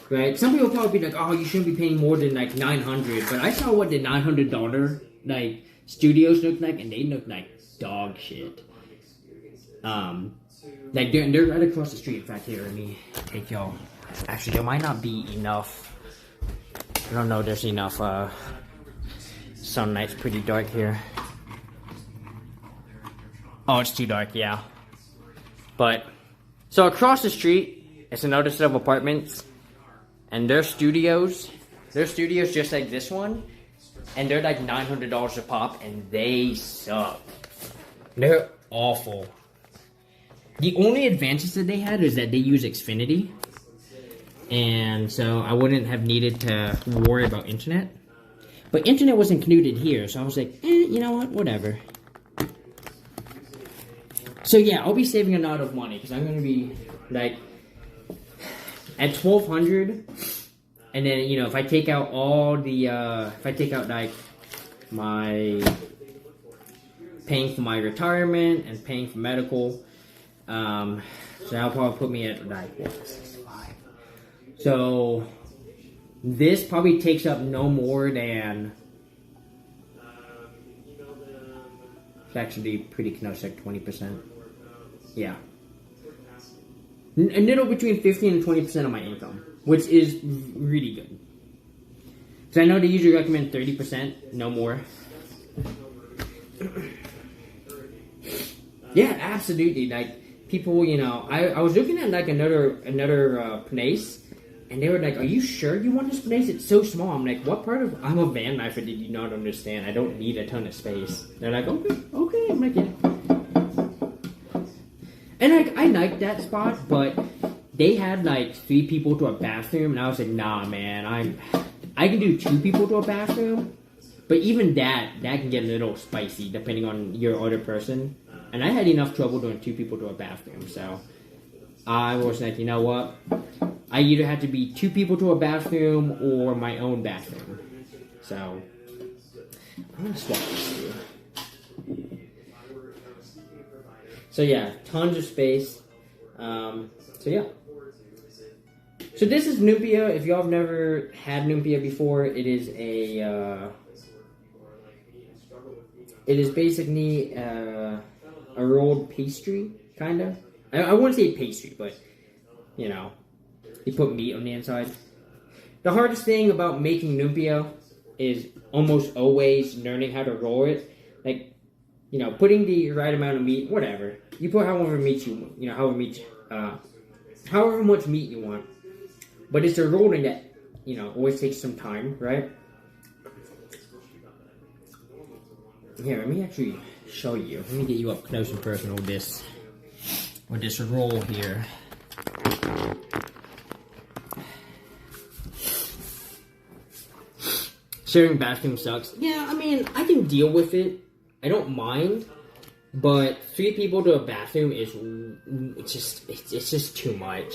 right? Some people probably be like, oh, you shouldn't be paying more than like $900, but I saw what the $900 like studios look like, and they look like dog shit. Like they're right across the street. In fact, here, let me take y'all. Actually, there might not be enough. I don't know. There's enough. Sunlight's pretty dark here. Oh, it's too dark, yeah. But, so across the street, it's another set of apartments. And their studios just like this one. And they're like $900 a pop, and they suck. They're awful. The only advantage that they had is that they use Xfinity. And so I wouldn't have needed to worry about internet. But internet was included here, so I was like, you know what, whatever. So yeah, I'll be saving a lot of money, because I'm going to be, like, at $1,200, and then, if I take out all the, like, my, paying for my retirement, and paying for medical, so that'll probably put me at, like, $65. So this probably takes up no more than, it's actually pretty close, like 20%. Yeah. A little between 15 and 20% of my income, which is really good. So I know they usually recommend 30%, no more. Yeah, absolutely. Like, people, you know, I was looking at like another place, and they were like, "Are you sure you want this place? It's so small." I'm like, "What part of I'm a van lifer did you not understand? I don't need a ton of space." They're like, "Okay." I'm like, "Yeah." And like, I liked that spot, but they had like 3 people to a bathroom, and I was like, "Nah, man, I can do 2 people to a bathroom." But even that can get a little spicy depending on your other person. And I had enough trouble doing 2 people to a bathroom, so I was like, you know what? I either have to be 2 people to a bathroom or my own bathroom. So I'm gonna swap this too. So yeah, tons of space. So yeah. So this is lumpia. If y'all have never had lumpia before, it is basically a rolled pastry, kinda. I wouldn't say pastry, but you know, you put meat on the inside. The hardest thing about making lumpia is almost always learning how to roll it. Like, you know, putting the right amount of meat, whatever. You put however much meat you want. But it's the rolling that, you know, always takes some time, right? Here, let me actually show you. Let me get you up close and personal with this roll here. Sharing bathroom sucks. Yeah, I mean, I can deal with it. I don't mind. But 3 people to a bathroom is it's just too much.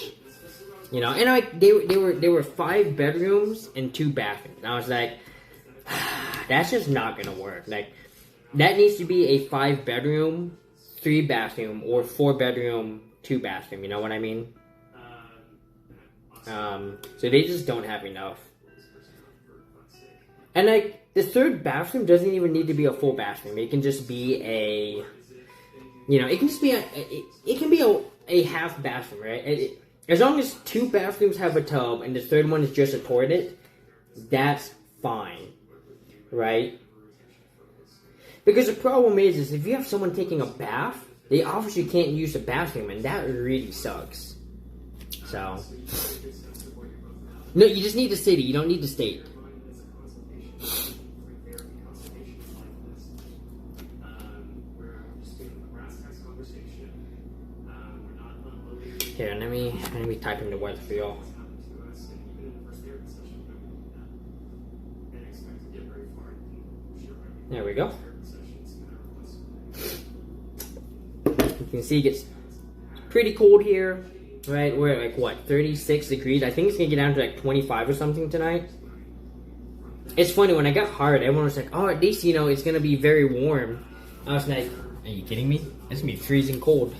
You know, and like they were 5 bedrooms and 2 bathrooms. And I was like, that's just not gonna work. Like, that needs to be a 5 bedroom, 3 bathroom, or 4 bedroom, 2 bathroom. You know what I mean? So they just don't have enough. And like, the 3rd bathroom doesn't even need to be a full bathroom. It can just be a, you know, it can just be a half bathroom, right? As long as 2 bathrooms have a tub and the 3rd one is just a toilet, that's fine, right? Because the problem is if you have someone taking a bath, they obviously can't use the bathroom, and that really sucks. So, no, you just need the city. You don't need the state. Here, let me type in the weather for y'all. There we go. You can see it gets pretty cold here, right? We're at like, what, 36 degrees? I think it's gonna get down to like 25 or something tonight. It's funny, when I got hired, everyone was like, oh, at least, you know, it's gonna be very warm. I was like, are you kidding me? It's gonna be freezing cold.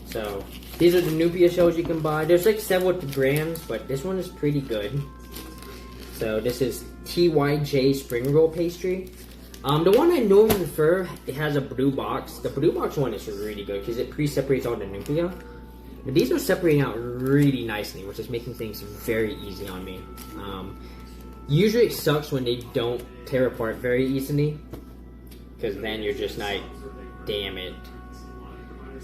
So, these are the lumpia shells you can buy. There's like several brands, but this one is pretty good. So, this is TYJ spring roll pastry. The one I normally prefer, it has a blue box. The blue box one is really good because it pre-separates all the lumpia. But these are separating out really nicely, which is making things very easy on me. Usually it sucks when they don't tear apart very easily, because then you're just like, damn it.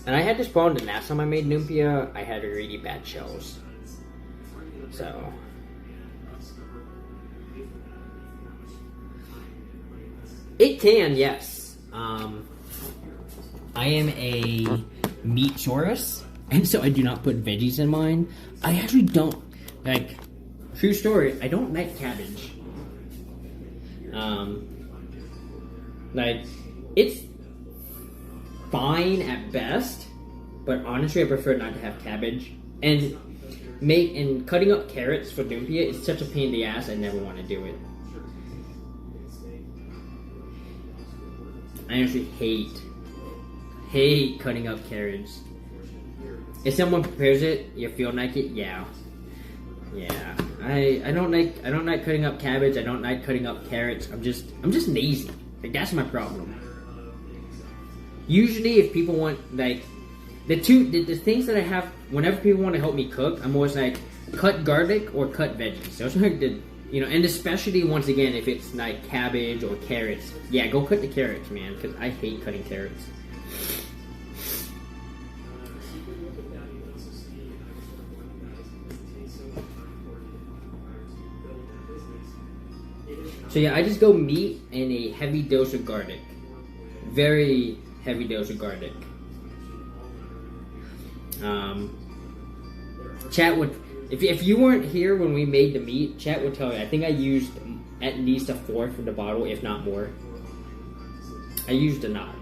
And I had this problem the last time I made lumpia. I had really bad shells. So, it can, yes. I am a meat chorus, and so I do not put veggies in mine. I actually don't, like, true story, I don't like cabbage. Like, it's fine at best, but honestly I prefer not to have cabbage. And cutting up carrots for lumpia is such a pain in the ass, I never want to do it. I actually hate cutting up carrots. If someone prepares it, you feel like it, yeah. I don't like cutting up cabbage. I don't like cutting up carrots. I'm just lazy. Like, that's my problem. Usually, if people want, like, the things that I have, whenever people want to help me cook, I'm always like, cut garlic or cut veggies. So it's like the, and especially once again, if it's like cabbage or carrots, yeah, go cut the carrots, man, because I hate cutting carrots. So yeah, I just go meat and a heavy dose of garlic. Very heavy dose of garlic. Chat would, if you weren't here when we made the meat, chat would tell you, I think I used at least a fourth of the bottle, if not more. I used a lot.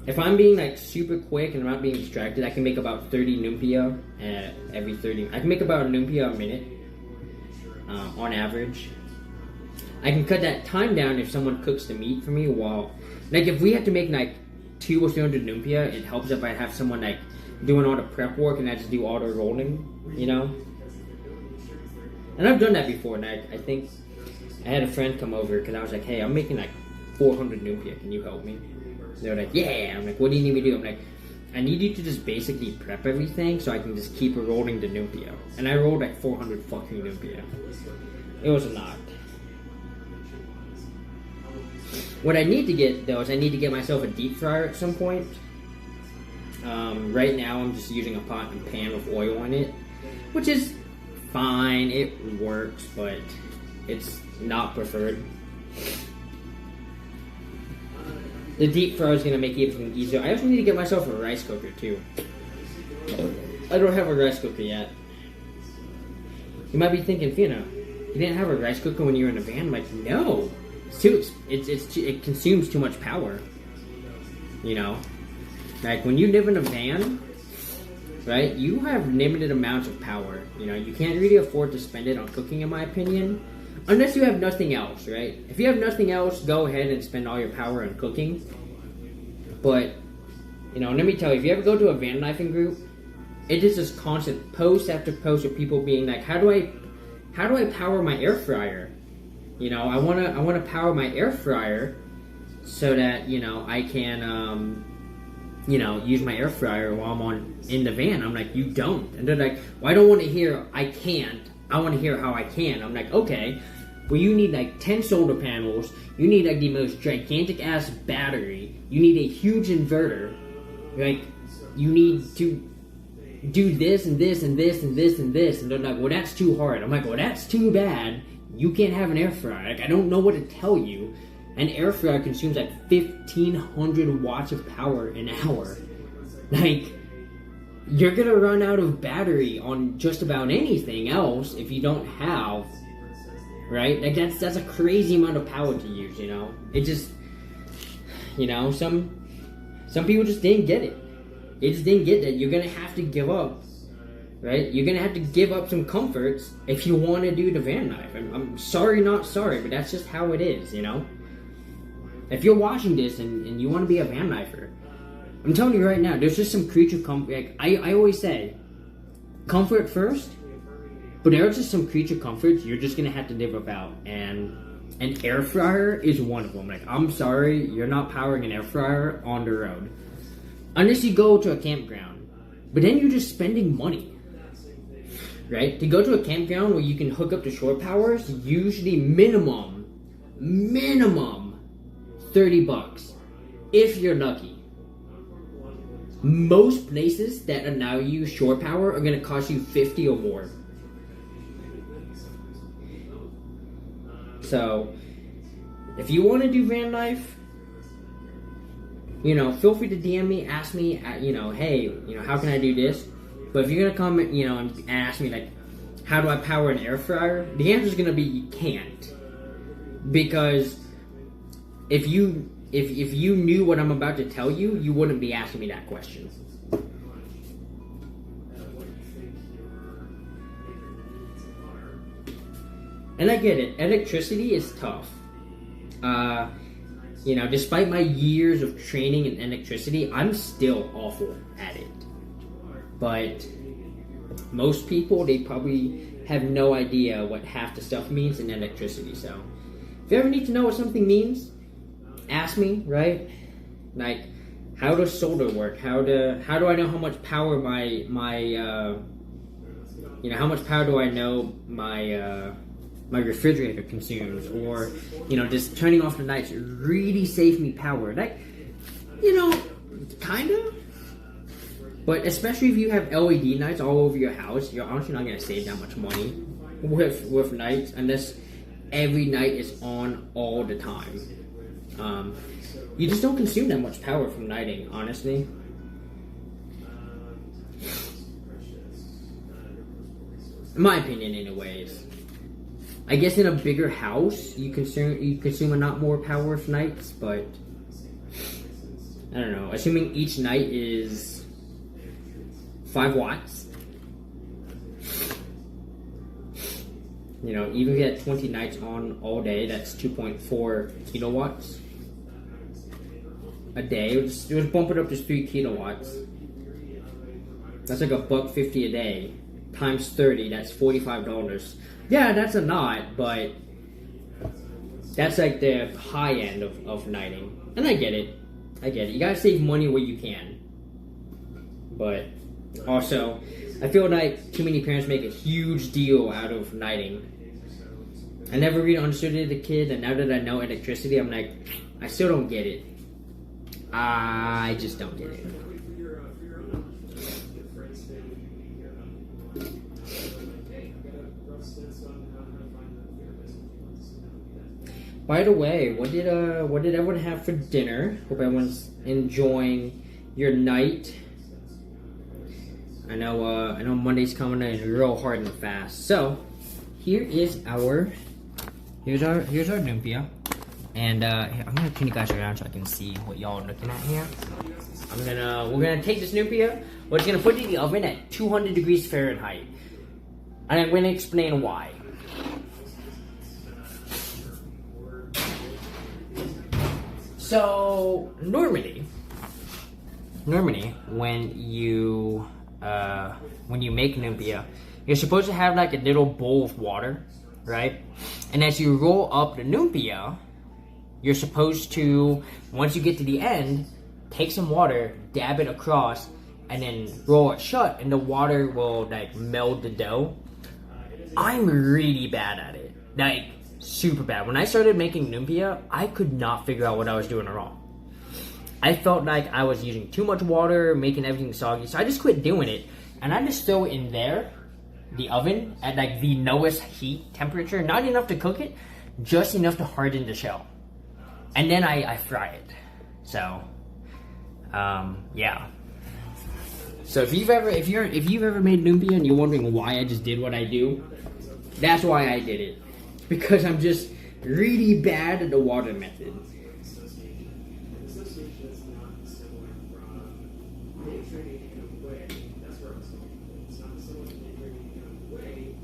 If I'm being like super quick and I'm not being distracted, I can make about 30 lumpia every 30. I can make about a lumpia a minute on average. I can cut that time down if someone cooks the meat for me. While, like, if we have to make like 200 or 300 lumpia, it helps if I have someone like doing all the prep work and I just do all the rolling, And I've done that before, and I think I had a friend come over because I was like, hey, I'm making like 400 lumpia. Can you help me? They're like, yeah. I'm like, what do you need me to do? I'm like, I need you to just basically prep everything so I can just keep rolling the lumpia. And I rolled like 400 fucking lumpia. It was a lot. What I need to get, though, is I need to get myself a deep fryer at some point. Right now, I'm just using a pot and pan with oil in it, which is fine. It works, but it's not preferred. The deep fryer is going to make everything easier. I also need to get myself a rice cooker, too. I don't have a rice cooker yet. You might be thinking, Fiona, you didn't have a rice cooker when you were in a van? I'm like, no. It consumes too much power. Like, when you live in a van, right, you have limited amounts of power. You can't really afford to spend it on cooking, in my opinion. Unless you have nothing else, right? If you have nothing else, go ahead and spend all your power on cooking. But, let me tell you, if you ever go to a van lifing group, it is just constant post after post of people being like, how do I power my air fryer? I wanna power my air fryer so that, I can use my air fryer while I'm in the van. I'm like, you don't. And they're like, well, I don't want to hear I can't. I want to hear how I can. I'm like, okay, well, you need like 10 solar panels. You need like the most gigantic ass battery. You need a huge inverter. Like, you need to do this and this and this and this and this. And they're like, well, that's too hard. I'm like, well, that's too bad. You can't have an air fryer. Like, I don't know what to tell you. An air fryer consumes like 1,500 watts of power an hour. Like, you're gonna run out of battery on just about anything else if you don't have, right? Like, that's a crazy amount of power to use, It just, some people just didn't get it. They just didn't get that. You're gonna have to give up, right? You're gonna have to give up some comforts if you want to do the van life. I'm sorry, not sorry, but that's just how it is, If you're watching this and you want to be a van lifer, I'm telling you right now, there's just some creature comfort. Like, I always say, comfort first, but there are just some creature comforts you're just gonna have to live without, and an air fryer is one of them. Like, I'm sorry, you're not powering an air fryer on the road, unless you go to a campground. But then you're just spending money, right? To go to a campground where you can hook up to shore powers, usually minimum $30, if you're lucky. Most places that allow you shore power are going to cost you 50 or more. So, if you want to do van life, feel free to DM me, ask me, hey, how can I do this? But if you're going to come, and ask me, like, how do I power an air fryer? The answer is going to be you can't. Because if you if you knew what I'm about to tell you, you wouldn't be asking me that question. And I get it. Electricity is tough. You know, despite my years of training in electricity, I'm still awful at it. But most people, they probably have no idea what half the stuff means in electricity. So if you ever need to know what something means, ask me, right? Like, how does solder work? How do I know how much power my how much power do I know my refrigerator consumes? Or, you know, just turning off the lights really saves me power. Like, you know, kind of. But especially if you have LED lights all over your house, you're honestly not going to save that much money with lights unless every night is on all the time. You just don't consume that much power from lighting, honestly. In my opinion, anyways. I guess in a bigger house, you consume a lot more power with nights, but I don't know. Assuming each night is 5 watts. You know, even if you had 20 nights on all day, that's 2.4 kilowatts a day. It would bump it up to 3 kilowatts. That's like $1.50 a day. Times 30, that's $45. Yeah, that's a lot, but that's like the high end of lighting. And I get it. You gotta save money where you can. But also, I feel like too many parents make a huge deal out of lighting. I never really understood it as a kid, and now that I know electricity, I'm like, I still don't get it. I just don't get it. By the way, what did everyone have for dinner? Hope everyone's enjoying your night. I know Monday's coming in real hard and fast. So here's our lumpia, and I'm gonna turn you guys around so I can see what y'all are looking at here. We're gonna take this lumpia. We're just gonna put it in the oven at 200 degrees Fahrenheit, and I'm gonna explain why. So normally when you make lumpia, you're supposed to have like a little bowl of water, right? And as you roll up the lumpia, you're supposed to, once you get to the end, take some water, dab it across, and then roll it shut, and the water will like meld the dough. I'm really bad at it, like super bad. When I started making lumpia, I could not figure out what I was doing wrong. I felt like I was using too much water, making everything soggy, so I just quit doing it. And I just throw it in there, the oven, at like the lowest heat temperature, not enough to cook it, just enough to harden the shell. And then I fry it. So, yeah. So if you've ever made lumpia and you're wondering why I just did what I do, that's why I did it. Because I'm just really bad at the water method.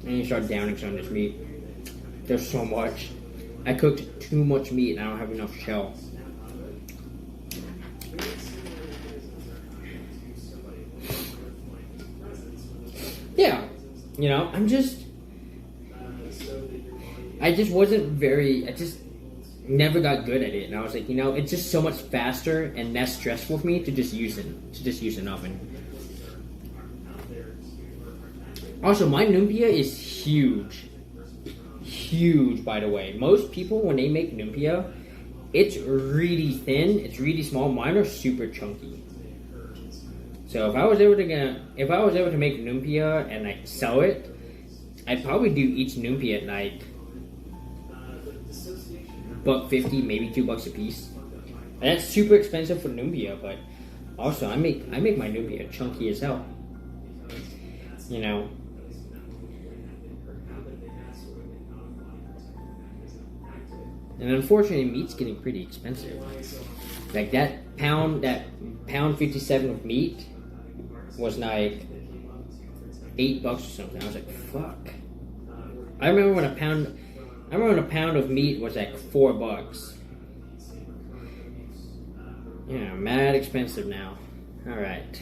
And you start downing some of this meat. There's so much. I cooked too much meat and I don't have enough shell. Yeah, you know, I just never got good at it, and I was like, you know, it's just so much faster and less stressful for me to just use an oven. Also, my lumpia is huge, by the way. Most people, when they make lumpia, it's really thin, it's really small. Mine are super chunky. So if I was able to make lumpia and like sell it, I'd probably do each lumpia at like $1.50, maybe $2 a piece. And that's super expensive for lumpia, but also I make my lumpia chunky as hell. You know. And unfortunately, meat's getting pretty expensive. Like that pound 57 of meat was like $8 or something. I was like, fuck. I remember when a pound of meat was like $4. Yeah, mad expensive now. All right.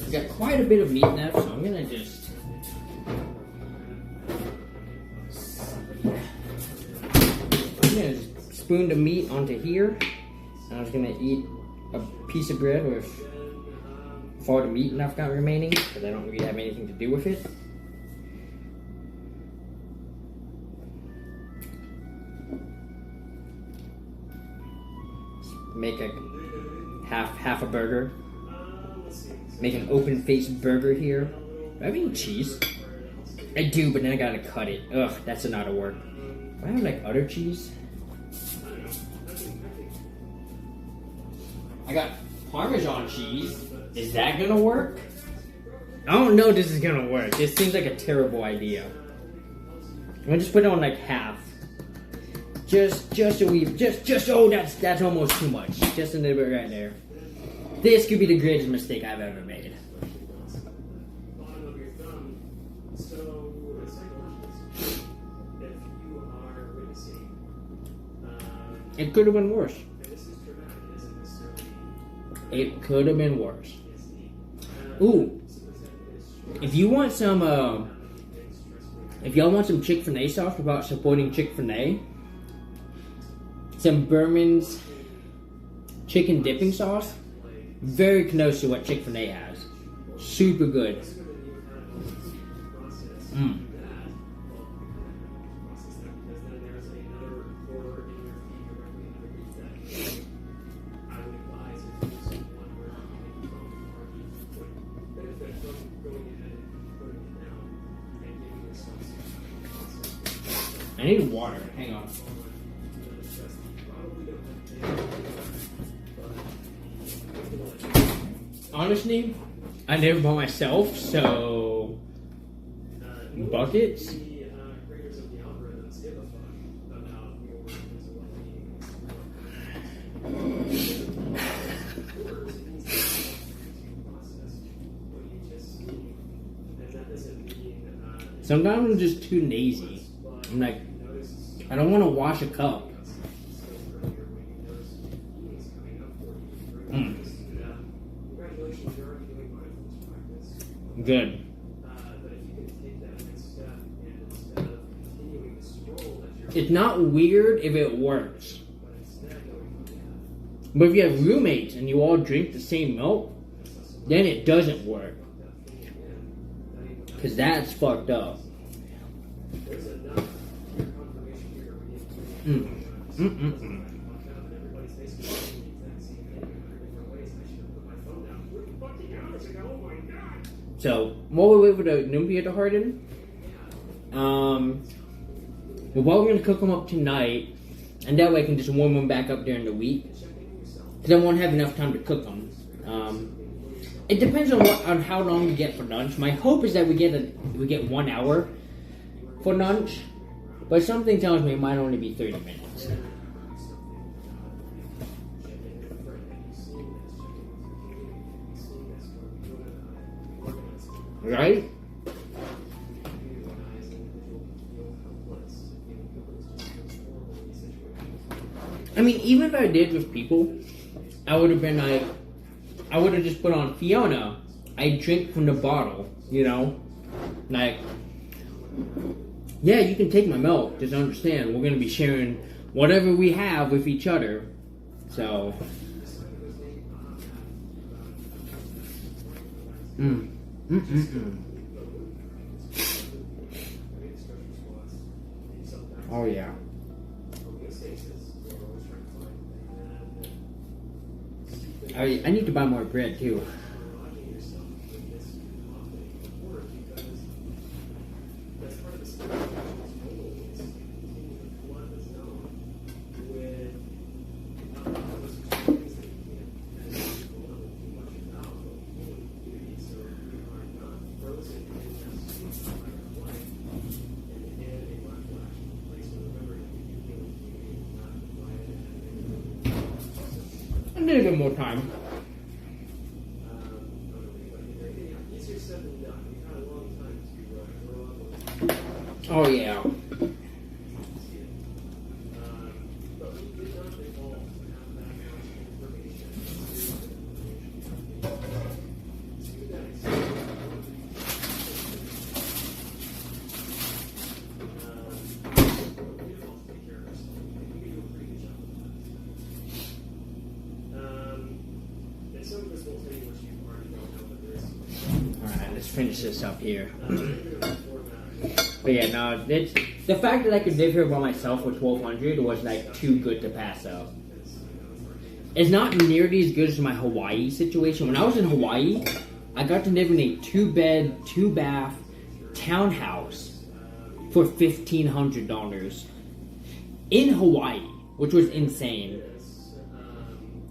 We got quite a bit of meat left, so I'm gonna just spoon the meat onto here. And I was gonna eat a piece of bread with all the meat I've got remaining, because I don't really have anything to do with it. Make a half a burger. Make an open-faced burger here. Do I have any cheese? I do, but then I gotta cut it. Ugh, that's a lot of work. Do I have like other cheese? I got Parmesan cheese. Is that gonna work? I don't know if this is gonna work. This seems like a terrible idea. I'm gonna just put it on like half. Just oh, that's almost too much. Just a little bit right there. This could be the greatest mistake I've ever made. It could have been worse. It could have been worse. Ooh. If you want some, if y'all want some Chick-fil-A sauce about supporting Chick-fil-A, some Berman's chicken dipping sauce, very close to what Chick-fil-A has. Super good. I need water. Hang on. Honestly, I never bought myself, so buckets. Sometimes I'm just too lazy. I'm like, I don't want to wash a cup. Good. It's not weird if it works. But if you have roommates and you all drink the same milk, then it doesn't work. Because that's fucked up. So, while we wait for the lumpia to harden, we're going to cook them up tonight, and that way I can just warm them back up during the week, because I won't have enough time to cook them. It depends on how long we get for lunch. My hope is that we get 1 hour for lunch, but something tells me it might only be 30 minutes. Right? I mean, even if I did with people, I would have been like, I would have just put on Fiona. I drink from the bottle, you know? Like, yeah, you can take my milk. Just understand, we're going to be sharing whatever we have with each other. So. Oh, yeah. I need to buy more bread, too. need a bit more time. Oh yeah. Alright, let's finish this up here. But yeah, no, it's, the fact that I could live here by myself for $1,200 was like too good to pass up. It's not nearly as good as my Hawaii situation. When I was in Hawaii, I got to live in a 2-bed, 2-bath townhouse for $1,500 in Hawaii, which was insane.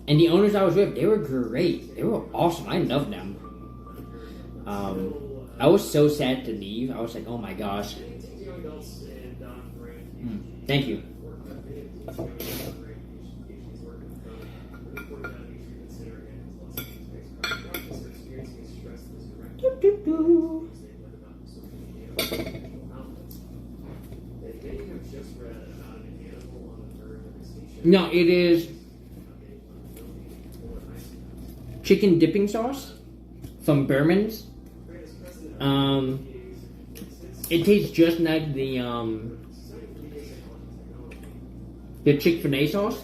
And the owners I was with, they were great. They were awesome. I loved them. I was so sad to leave. I was like, oh my gosh. Thank you. No, it is chicken dipping sauce from Berman's. It tastes just like the Chick-fil-A sauce.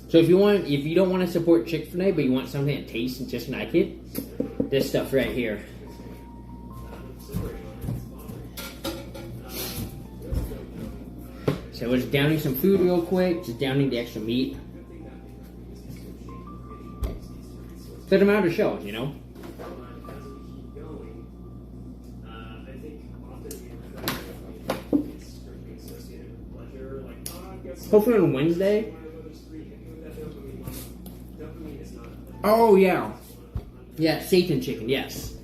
So if you don't want to support Chick-fil-A, but you want something that tastes just like it, this stuff right here. So we're just downing some food real quick, just downing the extra meat. Set them out of show, you know? Hopefully on Wednesday. Oh, yeah. Yeah, Satan chicken, yes.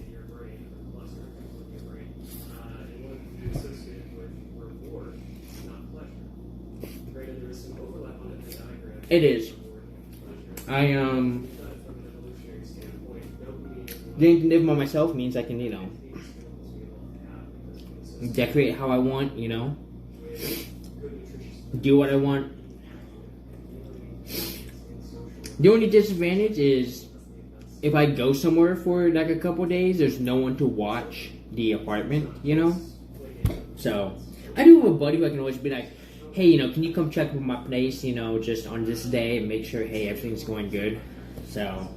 It is. Getting to live by myself means I can, you know, decorate how I want, you know, do what I want. The only disadvantage is if I go somewhere for like a couple days, there's no one to watch the apartment, you know. So I do have a buddy who I can always be like, hey, you know, can you come check with my place, you know, just on this day and make sure, hey, everything's going good. So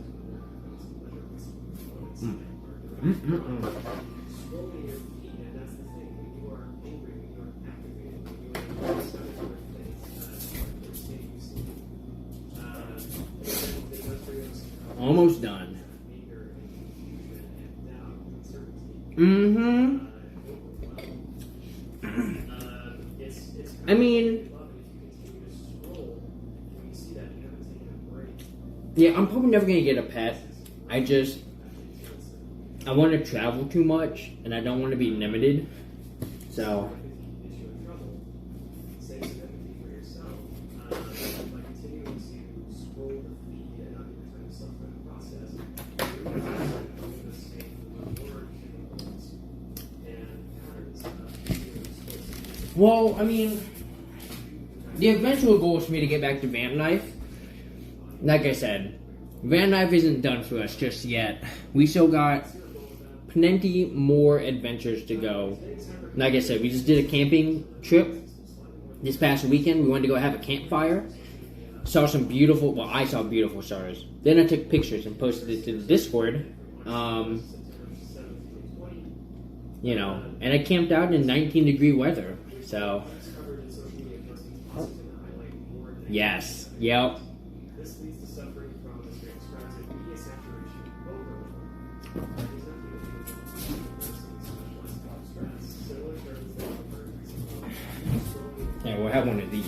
almost done. I mean, yeah, I'm probably never gonna get a pet. I want to travel too much, and I don't want to be limited. So well, I mean, the eventual goal is for me to get back to van life. Like I said, van life isn't done for us just yet. We still got plenty more adventures to go. Like I said, we just did a camping trip this past weekend. We wanted to go have a campfire. Saw some beautiful, well, I saw beautiful stars. Then I took pictures and posted it to the Discord. You know, and I camped out in 19-degree weather. So, yes, yep. Yeah, we'll have one of these.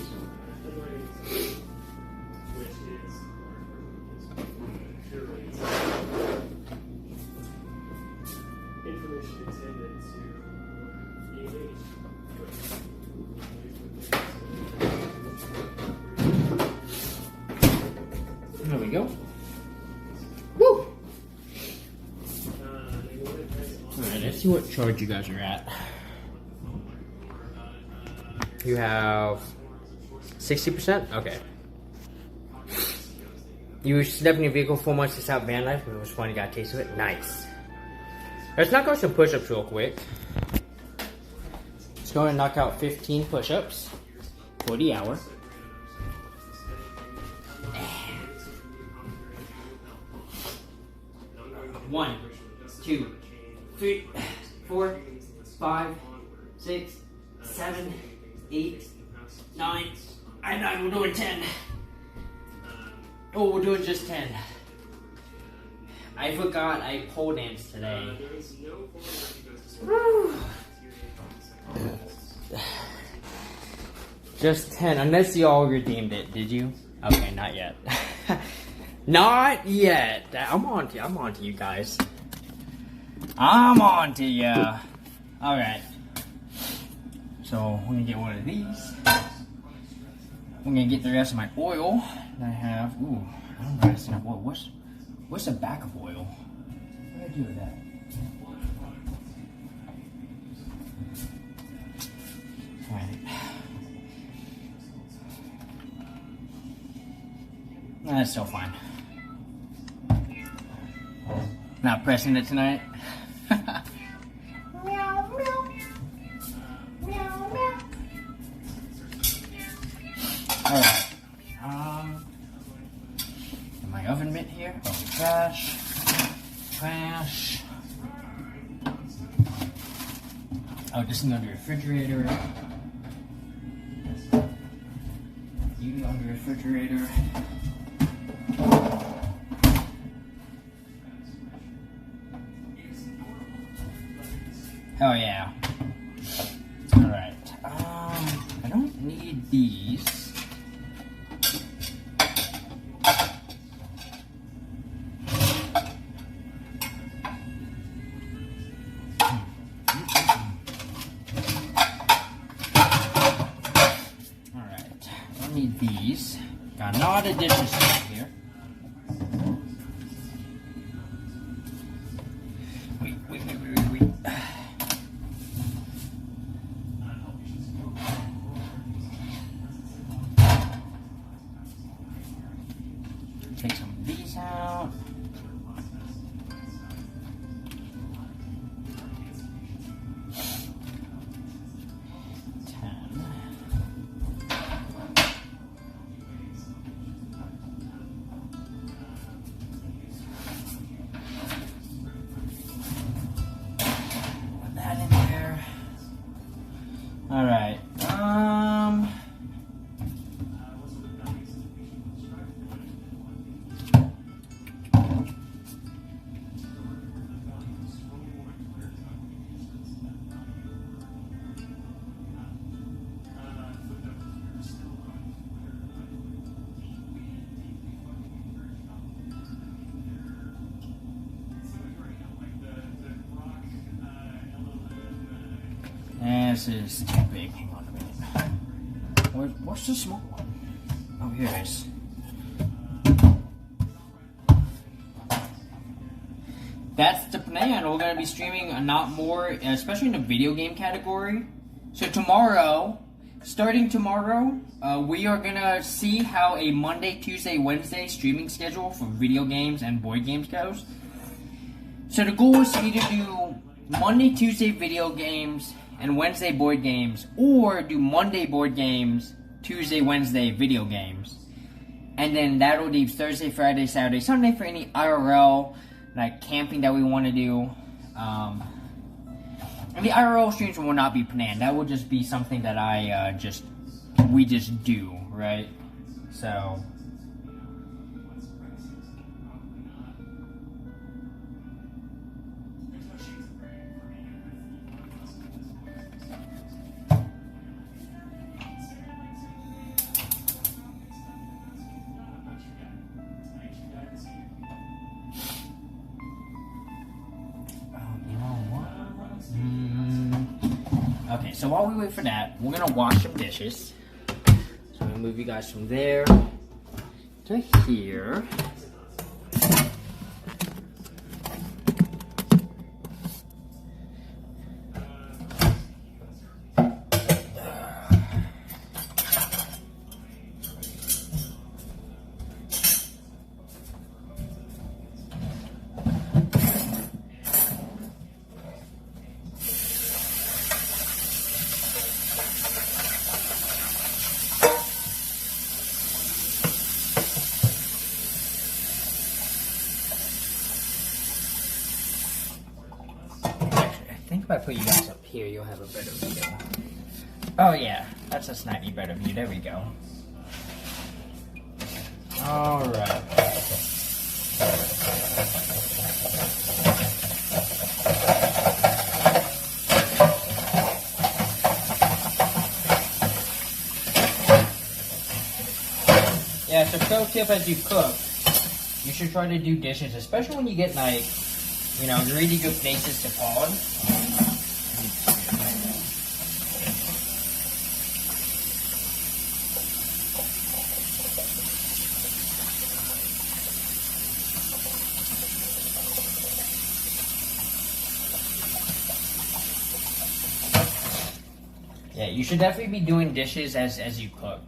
There we go. see what charge you guys are at. You have 60%? Okay. You slept in your vehicle 4 months without van life, but it was fun, you got a taste of it? Nice. Let's knock out some push-ups real quick. Let's go ahead and knock out 15 push-ups for the hour. One, 2, 3, 4, 5, 6, 7, 8, 9. I know we're doing 10. Oh, we're doing just 10. I forgot I pole danced today. Just 10, unless you all redeemed it, did you? Okay, not yet. Not yet. I'm on to you guys. I'm on to ya. Alright. So, we're gonna get one of these. We're gonna get the rest of my oil that I have. Ooh, I don't know how to set up oil. What's the back of oil? What do I do with that? Alright. That's still fine. Not pressing it tonight. Meow, meow. Meow, meow. Alright. My oven mitt here. Oh, trash. Trash. Oh, this is under the refrigerator. You under the refrigerator. Oh yeah. Alright. I don't need these. Alright. I don't need these. Got a lot of dishes here. Wait. Take some of these out. Put that in there. All right. This is too big. Hang on a minute. What's the small one? Oh, here it is. That's the plan. We're going to be streaming a lot more, especially in the video game category. So tomorrow, starting tomorrow, we are going to see how a Monday, Tuesday, Wednesday streaming schedule for video games and board games goes. So the goal is to either do Monday, Tuesday video games and Wednesday board games, or do Monday board games, Tuesday, Wednesday video games. And then that'll leave Thursday, Friday, Saturday, Sunday for any IRL, like camping that we want to do. And the IRL streams will not be planned. That will just be something that we just do, right? So okay, so while we wait for that, we're gonna wash some dishes. So I'm gonna move you guys from there to here. if I put you guys up here, you'll have a better view. Oh yeah, that's a slightly better view. There we go. Alright. Yeah, so pro tip as you cook, you should try to do dishes, especially when you get like, you know, really good places to pod. Yeah, you should definitely be doing dishes as you cook.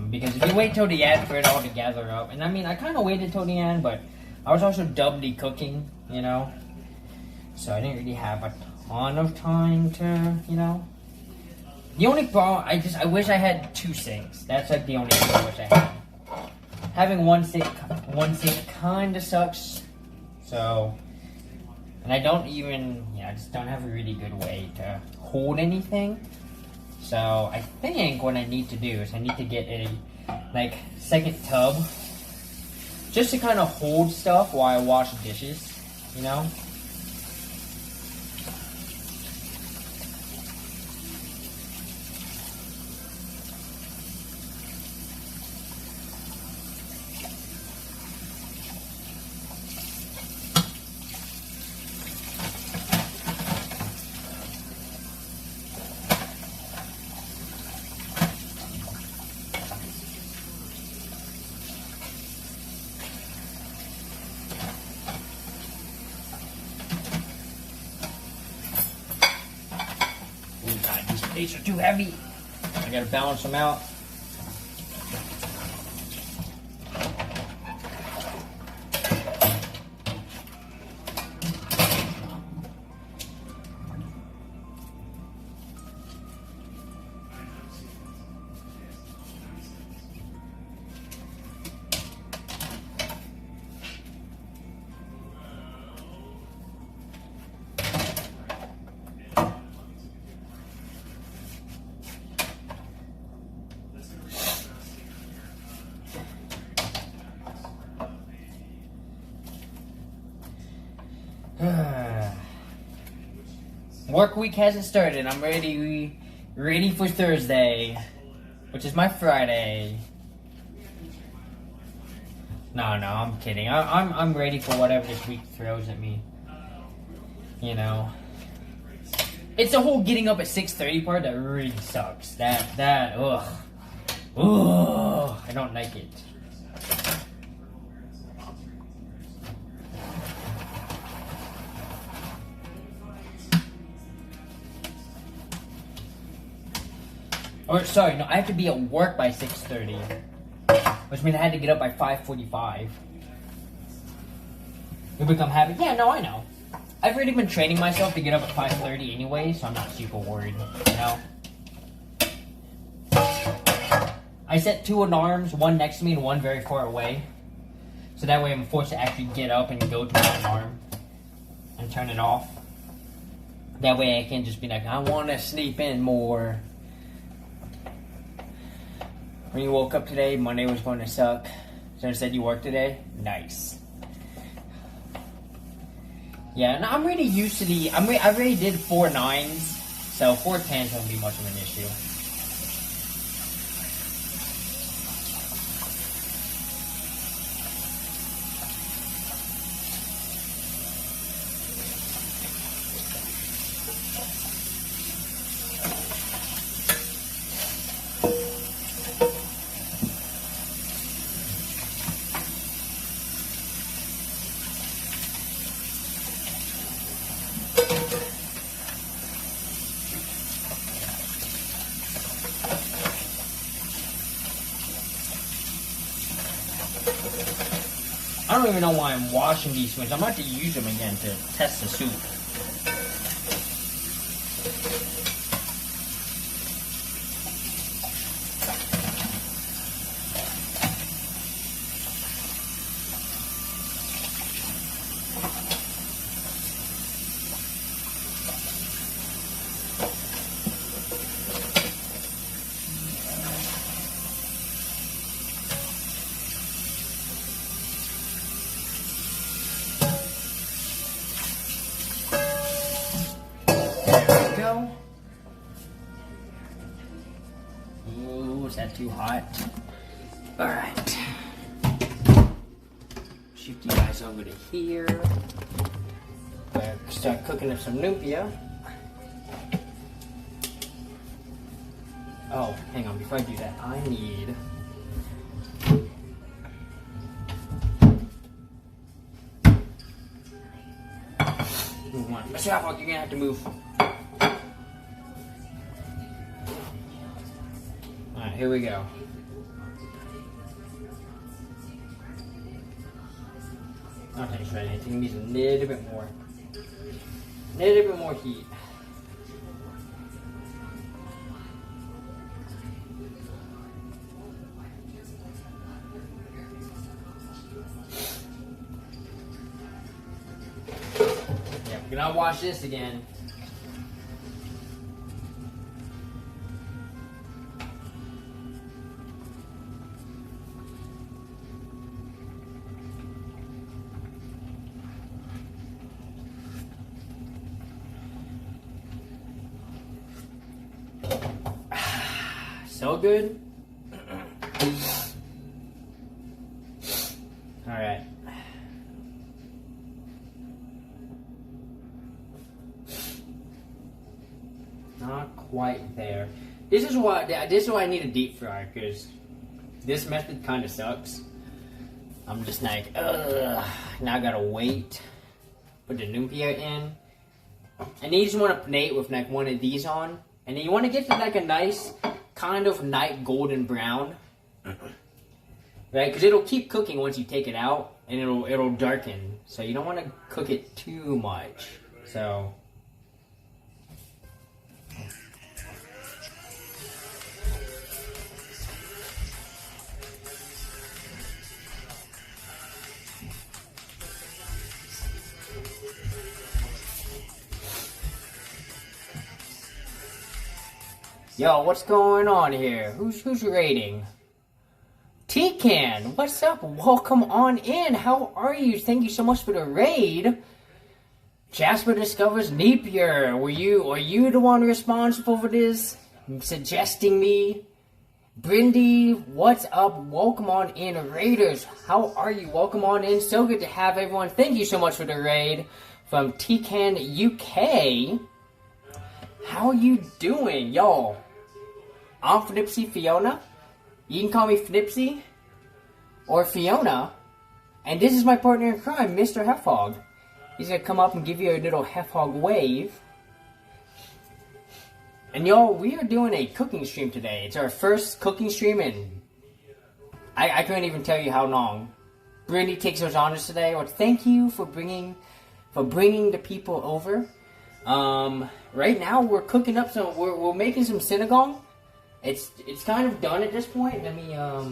Because if you wait till the end for it all to gather up, and I mean, I kind of waited till the end, but I was also doubly cooking, you know, so I didn't really have a ton of time to, you know. The only problem, I wish I had 2 sinks. That's like the only thing I wish I had. Having one sink kind of sucks. So, and I don't even, I just don't have a really good way to hold anything. So I think what I need to do is I need to get a second tub just to kind of hold stuff while I wash dishes, you know. These are too heavy. I gotta balance them out. Work week hasn't started. I'm ready for Thursday, which is my Friday. No, I'm kidding. I'm ready for whatever this week throws at me. You know, it's the whole getting up at 6:30 part that really sucks. Ugh, I don't like it. Or sorry, no, I have to be at work by 6:30, which means I had to get up by 5:45. You become habit. Yeah, no, I know. I've already been training myself to get up at 5:30 anyway, so I'm not super worried. You know. I set 2 alarms, one next to me and one very far away, so that way I'm forced to actually get up and go to my alarm and turn it off. That way I can just be like, I want to sleep in more. When you woke up today, Monday was going to suck. So instead you worked today? Nice. Yeah, and I'm really used to I already did 4 9s, so 4 10s won't be much of an issue. I don't even know why I'm washing these swings. I'm about to use them again to test the soup. go. Ooh, is that too hot? Alright. Shift you guys over to here. Start cooking up some lumpia. Oh, hang on, before I do that, I need... Move on. Mr. Household, you're gonna have to move. Alright, here we go. Okay, so I think it needs a little bit more. A little bit more heat. Yeah, we're gonna wash this again. So good. All right. Not quite there. This is why I need a deep fryer, because this method kind of sucks. I'm just like, ugh. Now I gotta wait. Put the lumpia in, and you just want to plate with like one of these on, and then you want to get to like a nice kind of night golden brown, right? Because it'll keep cooking once you take it out, and it'll darken. So you don't want to cook it too much. So. Yo, what's going on here? Who's raiding? T-Can, what's up? Welcome on in. How are you? Thank you so much for the raid. Jasper discovers Napier. Are you the one responsible for this? Suggesting me? Brindy, what's up? Welcome on in. Raiders, how are you? Welcome on in. So good to have everyone. Thank you so much for the raid from T-Can UK. How you doing? Yo, I'm Flipsy Fiona. You can call me Flipsy or Fiona. And this is my partner in crime, Mr. Hefhog. He's gonna come up and give you a little Hefhog wave. And y'all, we are doing a cooking stream today. It's our first cooking stream in I couldn't even tell you how long. Brittany takes those honors today. Well, thank you for bringing the people over. Right now we're cooking up some. We're making some sinigang. It's kind of done at this point. Let me here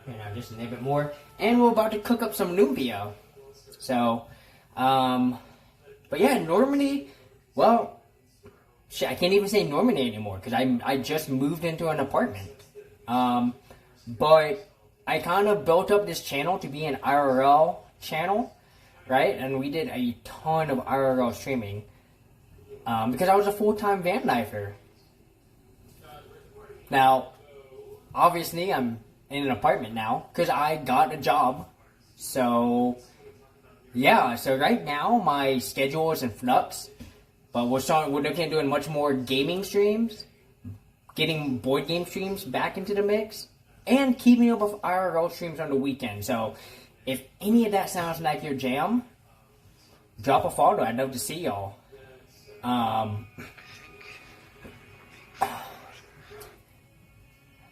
now, just a little bit more, and we're about to cook up some lumpia. So, but yeah, Normandy. Well, shit, I can't even say Normandy anymore because I just moved into an apartment. But I kind of built up this channel to be an IRL channel. Right? And we did a ton of IRL streaming because I was a full-time van lifer. Now, obviously, I'm in an apartment now because I got a job. So, yeah. So right now, my schedule is in flux. But we're looking at doing much more gaming streams, getting board game streams back into the mix, and keeping up with IRL streams on the weekend. So, if any of that sounds like your jam, drop a follow. I'd love to see y'all.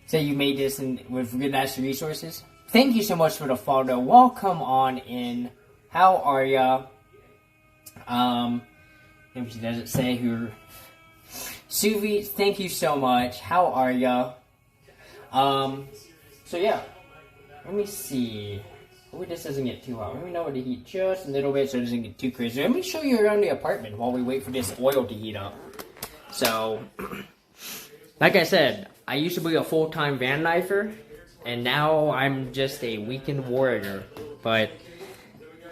So you made this with good natural resources. Thank you so much for the follow. Welcome on in. How are ya? Maybe she doesn't say who. Suvi, thank you so much. How are ya? So yeah. Let me see. Hopefully this doesn't get too hot. Let me know to heat just a little bit so it doesn't get too crazy. Let me show you around the apartment while we wait for this oil to heat up. So, like I said, I used to be a full-time van lifer, and now I'm just a weekend warrior. But,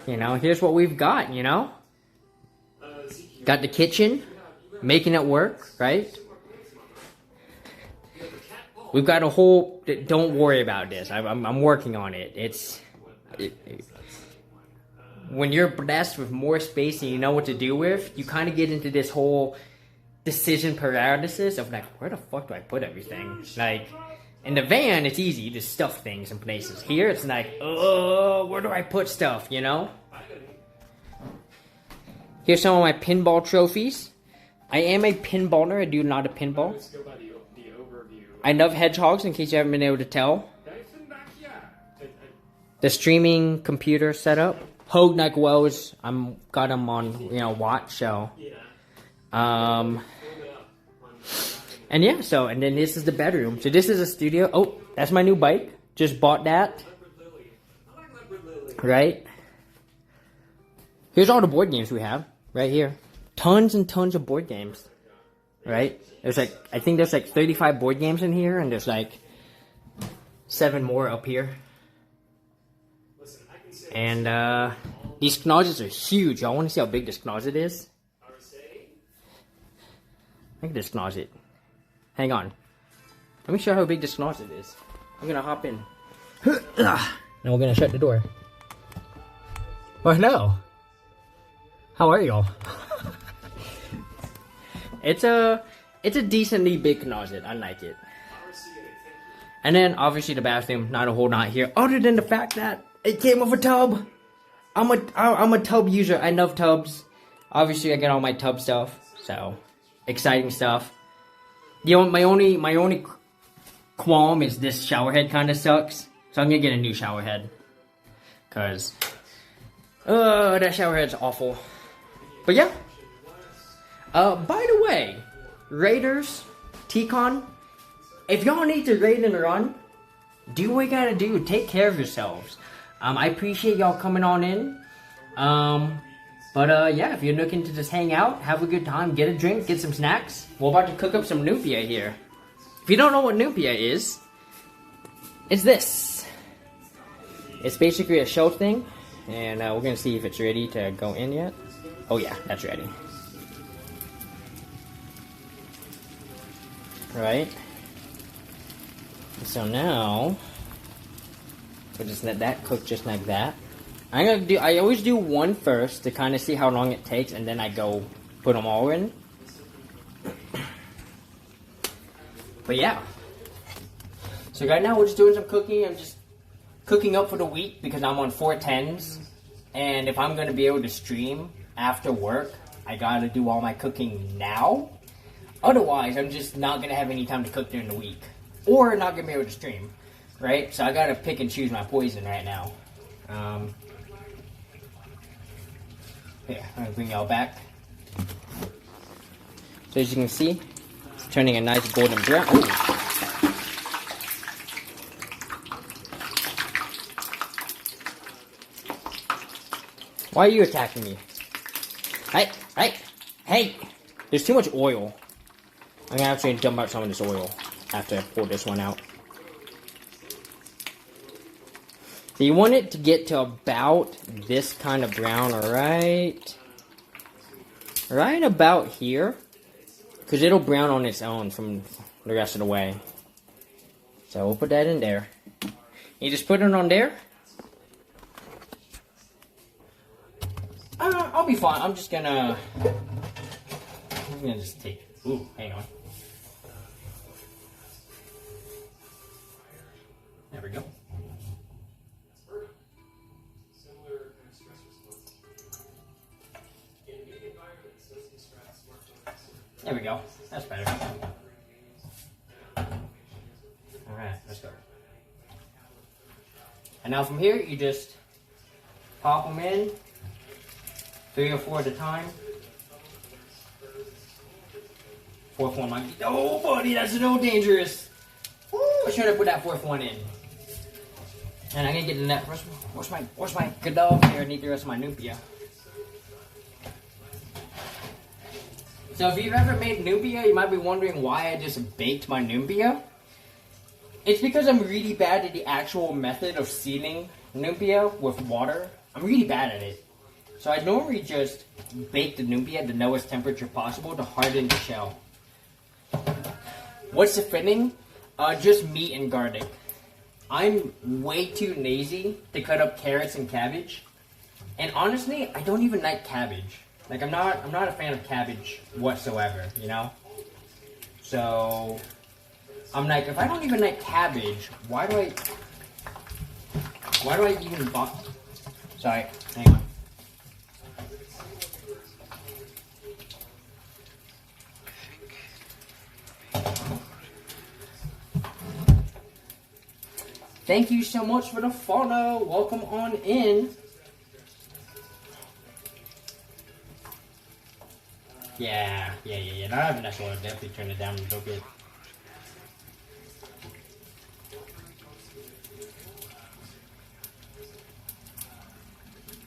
you know, here's what we've got, you know? Got the kitchen, making it work, right? We've got a whole. Don't worry about this. I'm working on it. When you're blessed with more space and you know what to do with, you kind of get into this whole decision paralysis of like, where the fuck do I put everything? Like, in the van, it's easy. You just stuff things in places. Here, it's like, oh, where do I put stuff, you know? Here's some of my pinball trophies. I am a pinballer. I do not a pinball. I love hedgehogs, in case you haven't been able to tell. The streaming computer setup. Hogue like Wells. Got them on, watch, so. And yeah, and then this is the bedroom. So this is a studio. Oh, that's my new bike. Just bought that. Right? Here's all the board games we have. Right here. Tons and tons of board games. Right? I think there's 35 board games in here, and there's 7 more up here. And these closets are huge. I want to see how big this closet is. Look at this closet. Hang on. Let me show how big this closet is. I'm gonna hop in. And we're gonna shut the door. Oh, hello. How are y'all? It's a decently big closet. I like it. And then obviously the bathroom. Not a whole lot here, other than the fact that it came with a tub. I'm a tub user. I love tubs. Obviously, I get all my tub stuff. So exciting stuff. My only qualm is this shower head kind of sucks. So I'm gonna get a new shower head. Cause that shower head's awful. But yeah. By the way, Raiders, T-Con, if y'all need to raid and run, do what you gotta do. Take care of yourselves. I appreciate y'all coming on in. But yeah, if you're looking to just hang out, have a good time, get a drink, get some snacks, we're about to cook up some lumpia here. If you don't know what lumpia is, it's this. It's basically a shell thing, and we're gonna see if it's ready to go in yet. Oh yeah, that's ready. Right? So now, we'll just let that cook just like that. I always do one first to kind of see how long it takes, and then I go put them all in. But yeah. So right now we're just doing some cooking. I'm just cooking up for the week because I'm on 410s. And if I'm going to be able to stream after work, I got to do all my cooking now. Otherwise, I'm just not going to have any time to cook during the week. Or not going to be able to stream. Right? So I got to pick and choose my poison right now. Here, I'm going to bring y'all back. So as you can see, it's turning a nice golden brown. Ooh. Why are you attacking me? Hey! There's too much oil. I'm gonna have to dump out some of this oil after I pour this one out. So you want it to get to about this kind of brown, right about here, because it'll brown on its own from the rest of the way. So we'll put that in there. You just put it on there. I'll be fine. I'm gonna just take. Ooh, hang on. There we go. There we go. That's better. Alright, let's go. And now from here, you just pop them in. 3 or 4 at a time. 4th one might be... Oh, buddy, that's a little dangerous. Woo, I should have put that 4th one in. And I'm gonna get the net. Where's my glove here? I need the rest of my lumpia. So if you've ever made lumpia, you might be wondering why I just baked my lumpia. It's because I'm really bad at the actual method of sealing lumpia with water. I'm really bad at it. So I normally just bake the lumpia at the lowest temperature possible to harden the shell. What's the filling? Just meat and garlic. I'm way too lazy to cut up carrots and cabbage. And honestly, I don't even like cabbage. Like I'm not a fan of cabbage whatsoever, you know? So I'm like, if I don't even like cabbage, why do I even bother? Sorry, hang on. Thank you so much for the follow. Welcome on in. Yeah. Not having that oil, definitely turn it down a little bit.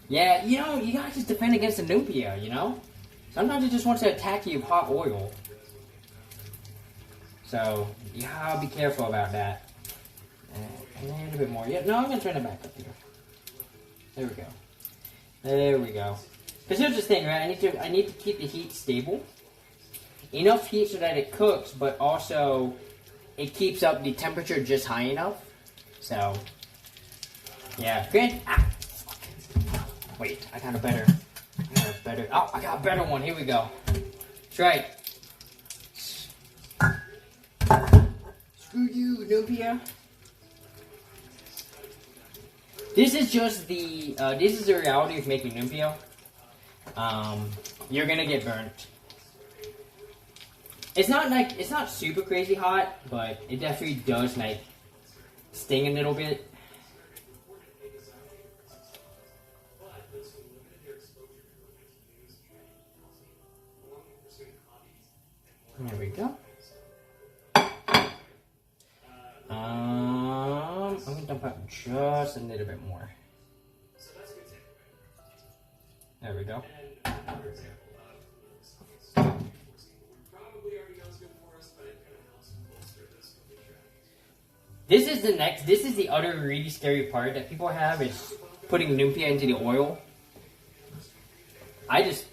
Yeah, you know, you gotta just defend against the lumpia, you know? Sometimes it just wants to attack you with hot oil. So, you gotta be careful about that. And a little bit more. Yeah, no, I'm gonna turn it back up here. There we go. There we go. Because here's the thing, right? I need to keep the heat stable. Enough heat so that it cooks, but also it keeps up the temperature just high enough. So, yeah. Good. Wait, I got a better. Oh, I got a better one. Here we go. That's right. Screw you, lumpia. This is just the, this is the reality of making lumpia. You're gonna get burnt. It's not super crazy hot, but it definitely does, like, sting a little bit. There we go. I'm gonna dump out just a little bit more. There we go. This is the other really scary part that people have, is putting lumpia into the oil. I just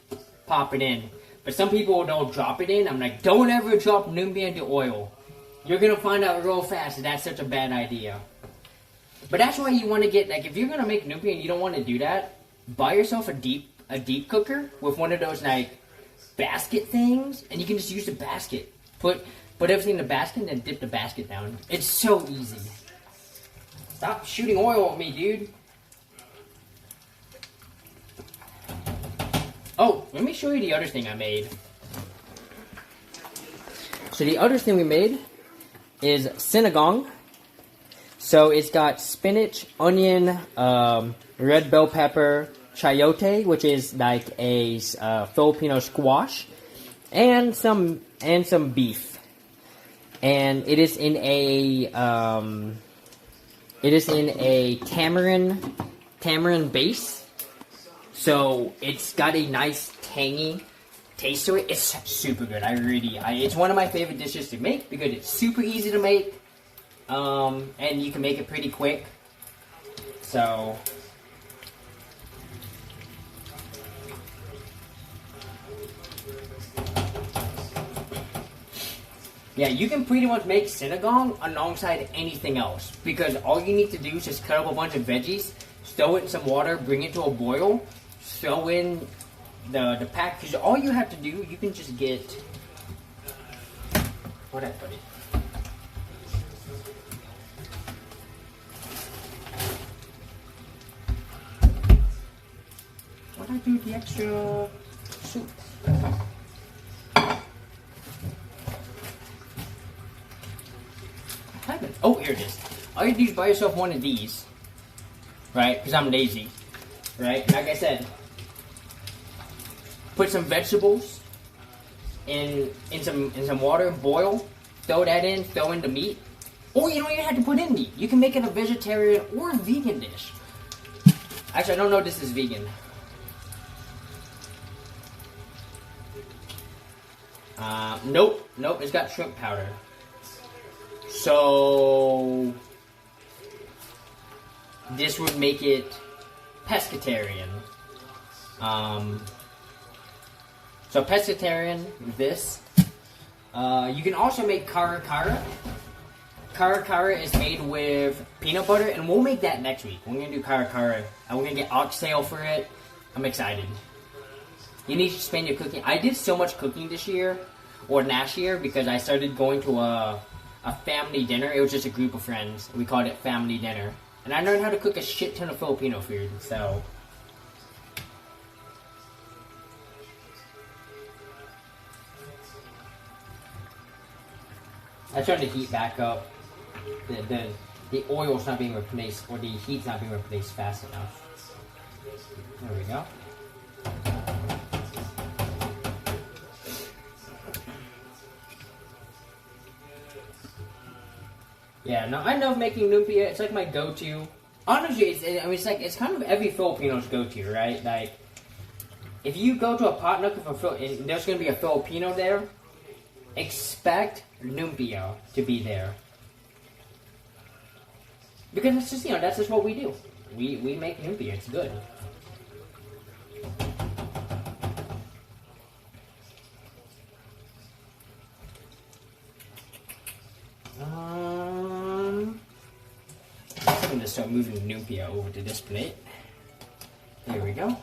pop it in. But some people don't drop it in. I'm like, don't ever drop lumpia into oil. You're gonna find out real fast that that's such a bad idea. But that's why you want to get, like, if you're gonna make lumpia and you don't want to do that, buy yourself a deep cooker with one of those, like, basket things, and you can just use the basket. Put everything in the basket and then dip the basket down. It's so easy. Stop shooting oil at me, dude. Oh, let me show you the other thing I made. So the other thing we made is Sinigang. So it's got spinach, onion, red bell pepper, chayote, which is like a Filipino squash, and some beef. And it is in a tamarind base. So it's got a nice tangy taste to it. It's super good. It's one of my favorite dishes to make because it's super easy to make, and you can make it pretty quick. So yeah, you can pretty much make sinigang alongside anything else, because all you need to do is just cut up a bunch of veggies, throw it in some water, bring it to a boil, throw in the pack, because all you have to do, you can just get, where'd I put it? Why'd I do the extra soup? Oh, here it is. All you do is buy yourself one of these, right? Because I'm lazy, right? Like I said, put some vegetables in some water, boil, throw that in, throw in the meat. Or you don't even have to put in meat. You can make it a vegetarian or a vegan dish. Actually, I don't know if this is vegan. Nope, it's got shrimp powder. So this would make it pescatarian. So pescatarian, this. You can also make kara kara. Kara kara is made with peanut butter, and we'll make that next week. We're going to do kara kara, and we're going to get oxtail for it. I'm excited. You need to expand your cooking. I did so much cooking this year, or last year, because I started going to a family dinner. It was just a group of friends. We called it family dinner. And I learned how to cook a shit ton of Filipino food, so... I turned the heat back up. The oil's not being replaced, or the heat's not being replaced fast enough. There we go. Yeah, no, I love making lumpia. It's like my go-to. Honestly, it's kind of every Filipino's go-to, right? Like, if you go to a potluck and there's going to be a Filipino there, expect lumpia to be there. Because it's just, that's just what we do. We make lumpia. It's good. I'm going to start moving the lumpia over to this plate. There we go.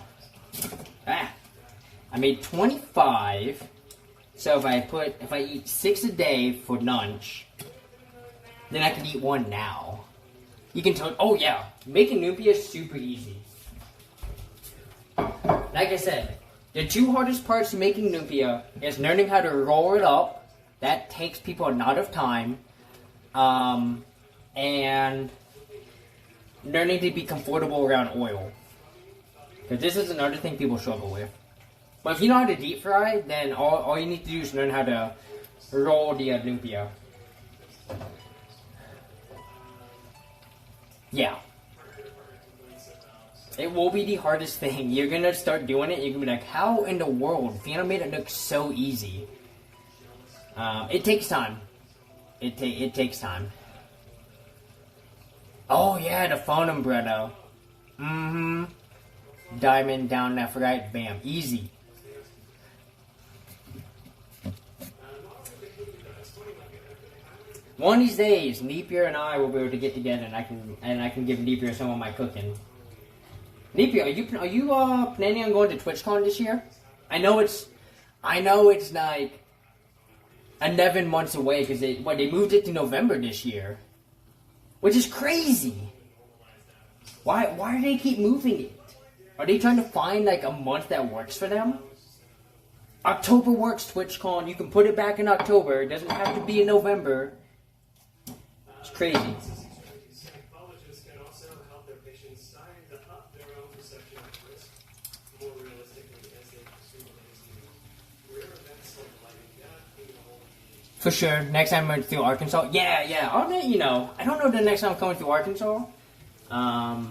I made 25. So if I eat 6 a day for lunch, then I can eat 1 now. You can tell. Oh yeah, making lumpia is super easy. Like I said, the 2 hardest parts of making lumpia is learning how to roll it up. That takes people a lot of time. And learning to be comfortable around oil. Because this is another thing people struggle with. But if you know how to deep fry, then all you need to do is learn how to roll the lumpia. Yeah. It will be the hardest thing. You're going to start doing it, you're going to be like, how in the world? Fiona made it look so easy. It takes time. It takes time. Oh yeah, the phone umbrella. Diamond down left, right, bam, easy. One of these days, Napier and I will be able to get together, and I can give Napier some of my cooking. Napier, are you planning on going to TwitchCon this year? I know it's like 11 months away because they moved it to November this year. Which is crazy. Why do they keep moving it? Are they trying to find like a month that works for them? October works, TwitchCon. You can put it back in October. It doesn't have to be in November. It's crazy.
Psychologists can also help their patients size up their own perception of risk more realistically as they pursue rare events like lighting death, being a whole.
For sure. Next time I'm through Arkansas. Yeah. I'll let you know. I don't know the next time I'm coming through Arkansas.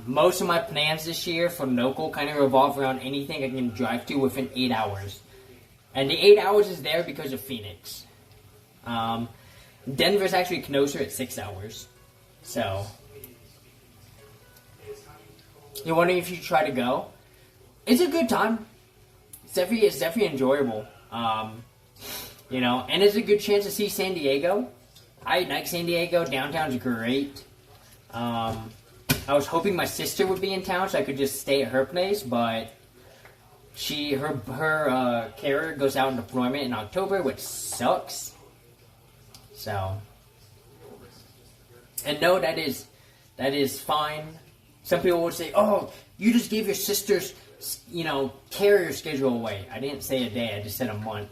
Most of my plans this year for local kind of revolve around anything I can drive to within 8 hours. And the 8 hours is there because of Phoenix. Denver's actually closer at 6 hours. So, you're wondering if you try to go? It's a good time. It's definitely enjoyable. And it's a good chance to see San Diego. I like San Diego. Downtown's great. I was hoping my sister would be in town so I could just stay at her place, but her carrier goes out on deployment in October, which sucks. So, and no, that is fine. Some people would say, "Oh, you just gave your sister's, carrier schedule away." I didn't say a day. I just said a month.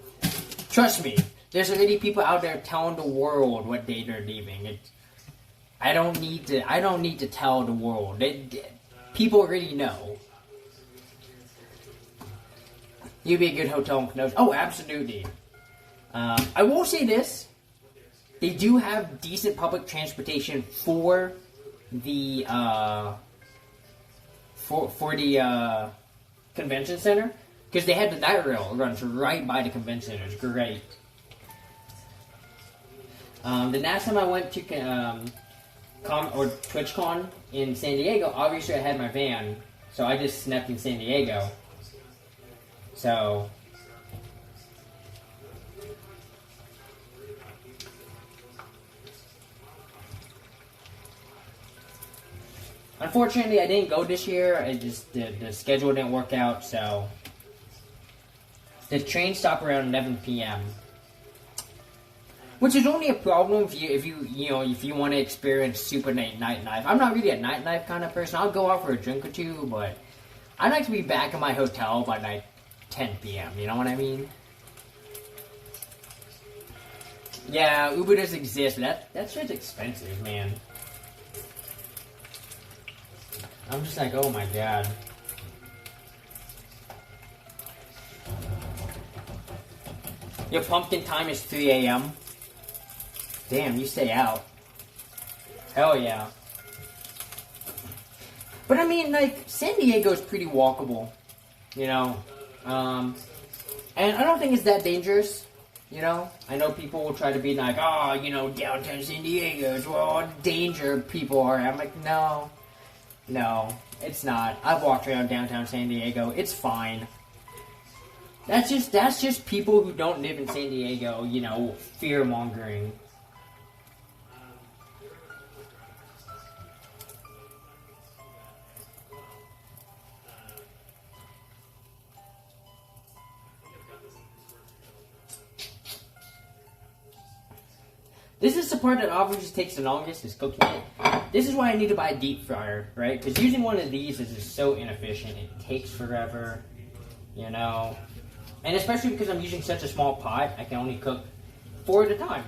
Trust me, there's already people out there telling the world what day they're leaving. I don't need to tell the world. People already know. You'd be a good hotel in Kenosha. Oh, absolutely. I will say this. They do have decent public transportation for the convention center. Because they had the IRL runs right by the convention center. It's great. The last time I went to TwitchCon in San Diego, obviously I had my van, so I just snapped in San Diego. So, unfortunately, I didn't go this year. I just the schedule didn't work out. So, the train stopped around 11 p.m., which is only a problem if you want to experience super nightlife. I'm not really a nightlife kind of person. I'll go out for a drink or two, but I'd like to be back in my hotel by like 10 p.m. You know what I mean? Yeah, Uber does exist. That's just expensive, man. I'm just like, oh my god. Your pumpkin time is 3 a.m. Damn, you stay out. Hell yeah. But I mean, like, San Diego's pretty walkable, you know. And I don't think it's that dangerous, you know. I know people will try to be like, oh, you know, downtown San Diego is where all danger people are. I'm like, no, it's not. I've walked around downtown San Diego. It's fine. That's just people who don't live in San Diego, you know, fear mongering. This is the part that obviously takes the longest, is cooking it. This is why I need to buy a deep fryer, right? Because using one of these is just so inefficient. It takes forever, you know. And especially because I'm using such a small pot, I can only cook 4 at a time.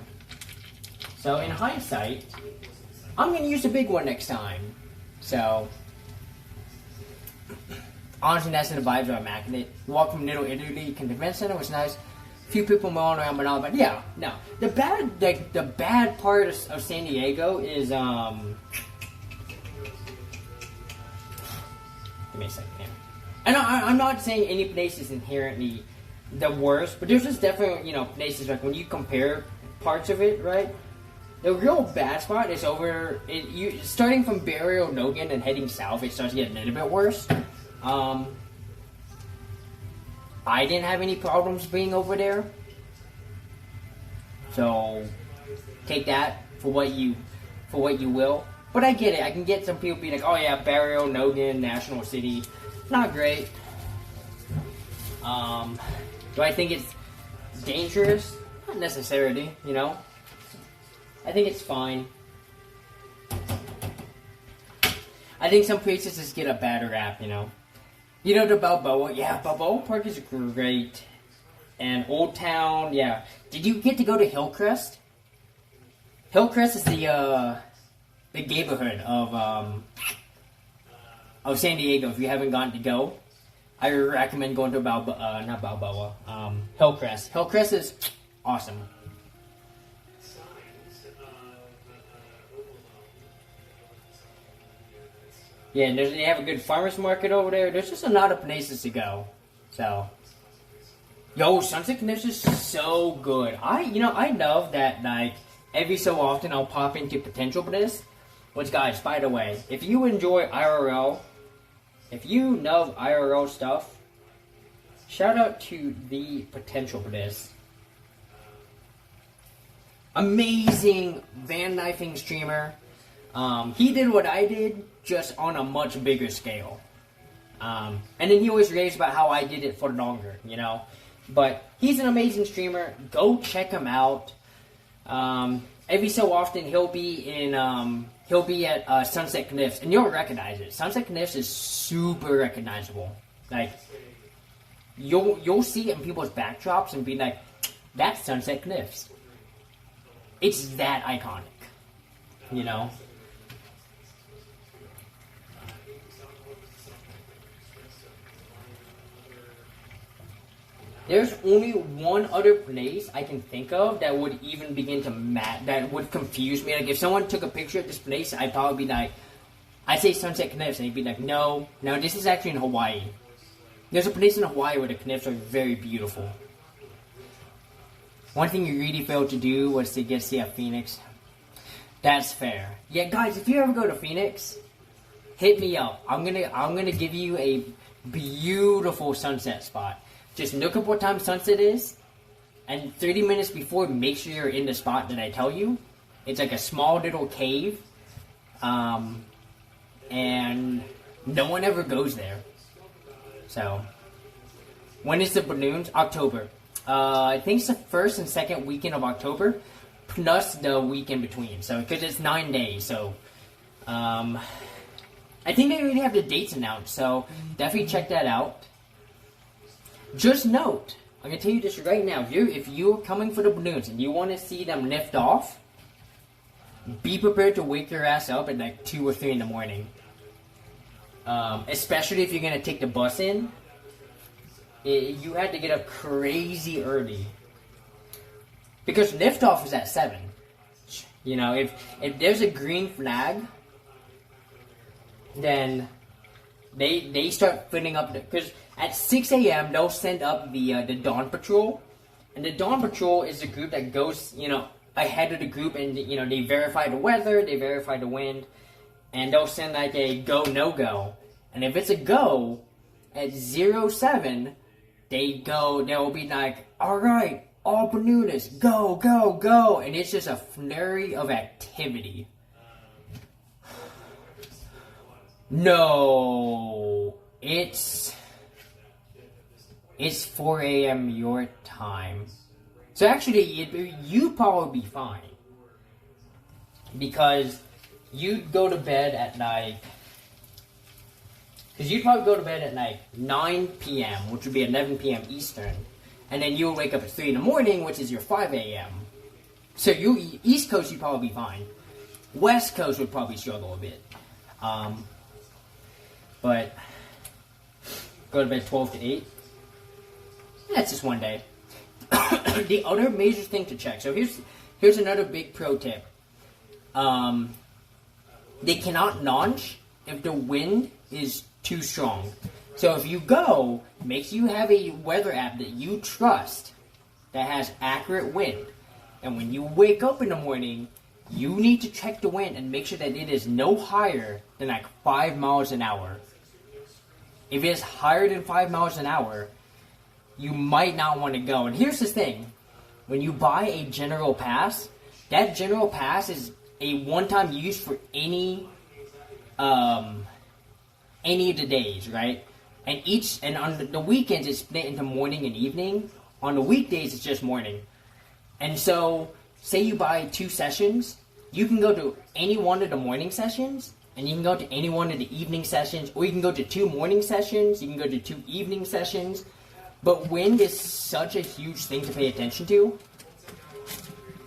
So in hindsight, I'm going to use a big one next time. So, honestly, that's in the vibes of immaculate. We walked from Little Italy to the event center, was nice. Few people milling around, but yeah, no. The bad part of San Diego is give me a second here. And I'm not saying any place is inherently the worst, but there's just definitely, you know, places like when you compare parts of it, right? The real bad spot is starting from Barrio Logan and heading south. It starts to get a little bit worse. I didn't have any problems being over there, so take that for what you will. But I get it. I can get some people being like, "Oh yeah, Barrio Logan, National City, not great." Do I think it's dangerous? Not necessarily. You know, I think it's fine. I think some places just get a bad rap. You know. You know, the Balboa, yeah, Balboa Park is great. And Old Town, yeah. Did you get to go to Hillcrest? Hillcrest is the neighborhood of San Diego. If you haven't gotten to go, I recommend going to Hillcrest. Hillcrest is awesome. Yeah, and they have a good farmer's market over there. There's just a lot of places to go. So, yo, Sunset Connects is so good. I love that, like, every so often I'll pop into Potential Bliss. Which, guys, by the way, if you enjoy IRL, if you love IRL stuff, shout out to the Potential Bliss. Amazing van knifing streamer. He did what I did, just on a much bigger scale. And then he always raves about how I did it for longer, you know. But he's an amazing streamer. Go check him out. Every so often he'll be at Sunset Cliffs, and you'll recognize it. Sunset Cliffs is super recognizable. Like, you'll see it in people's backdrops and be like, that's Sunset Cliffs. It's that iconic, you know. There's only one other place I can think of that would even begin to that would confuse me. Like, if someone took a picture of this place, I'd probably be like, I'd say Sunset Cliffs, and he'd be like, no, this is actually in Hawaii. There's a place in Hawaii where the cliffs are very beautiful. One thing you really failed to do was to get to see a Phoenix. That's fair. Yeah, guys, if you ever go to Phoenix, hit me up. I'm gonna give you a beautiful sunset spot. just look up what time sunset is, and 30 minutes before, make sure you're in the spot that I tell you. It's like a small little cave, and no one ever goes there. So, when is the balloons? October. I think it's the first and second weekend of October, plus the week in between. So, because it's 9 days, so I think they already have the dates announced. So, definitely check that out. Just note, I'm gonna tell you this right now. If you're coming for the balloons and you want to see them lift off, be prepared to wake your ass up at like 2 or 3 in the morning. Especially if you're gonna take the bus in. You had to get up crazy early. Because liftoff is at 7. You know, if there's a green flag, then they start filling up. Because at 6 a.m. they'll send up the Dawn Patrol. And the Dawn Patrol is a group that goes, you know, ahead of the group, and you know, they verify the weather, they verify the wind, and they'll send like a go, no go. And if it's a go, at 07, they'll be like, alright, all balloonists, go, go, go. And it's just a flurry of activity. No, it's 4 a.m. your time. So actually, you'd probably be fine. Because you'd go to bed at like... Because you'd probably go to bed at like 9 p.m., which would be 11 p.m. Eastern. And then you'll wake up at 3 in the morning, which is your 5 a.m. So East Coast, you'd probably be fine. West Coast would probably struggle a bit. But go to bed 12 to 8. That's just one day. The other major thing to check. So here's another big pro tip. They cannot launch if the wind is too strong. So if you go, make sure you have a weather app that you trust that has accurate wind. And when you wake up in the morning, you need to check the wind and make sure that it is no higher than like 5 miles an hour. If it is higher than 5 miles an hour, you might not want to go. And here's the thing. When you buy a general pass, that general pass is a one-time use for any of the days, right? And on the weekends, it's split into morning and evening. On the weekdays, it's just morning. And so, say you buy 2 sessions, you can go to any one of the morning sessions, and you can go to any one of the evening sessions, or you can go to 2 morning sessions, you can go to 2 evening sessions. But wind is such a huge thing to pay attention to,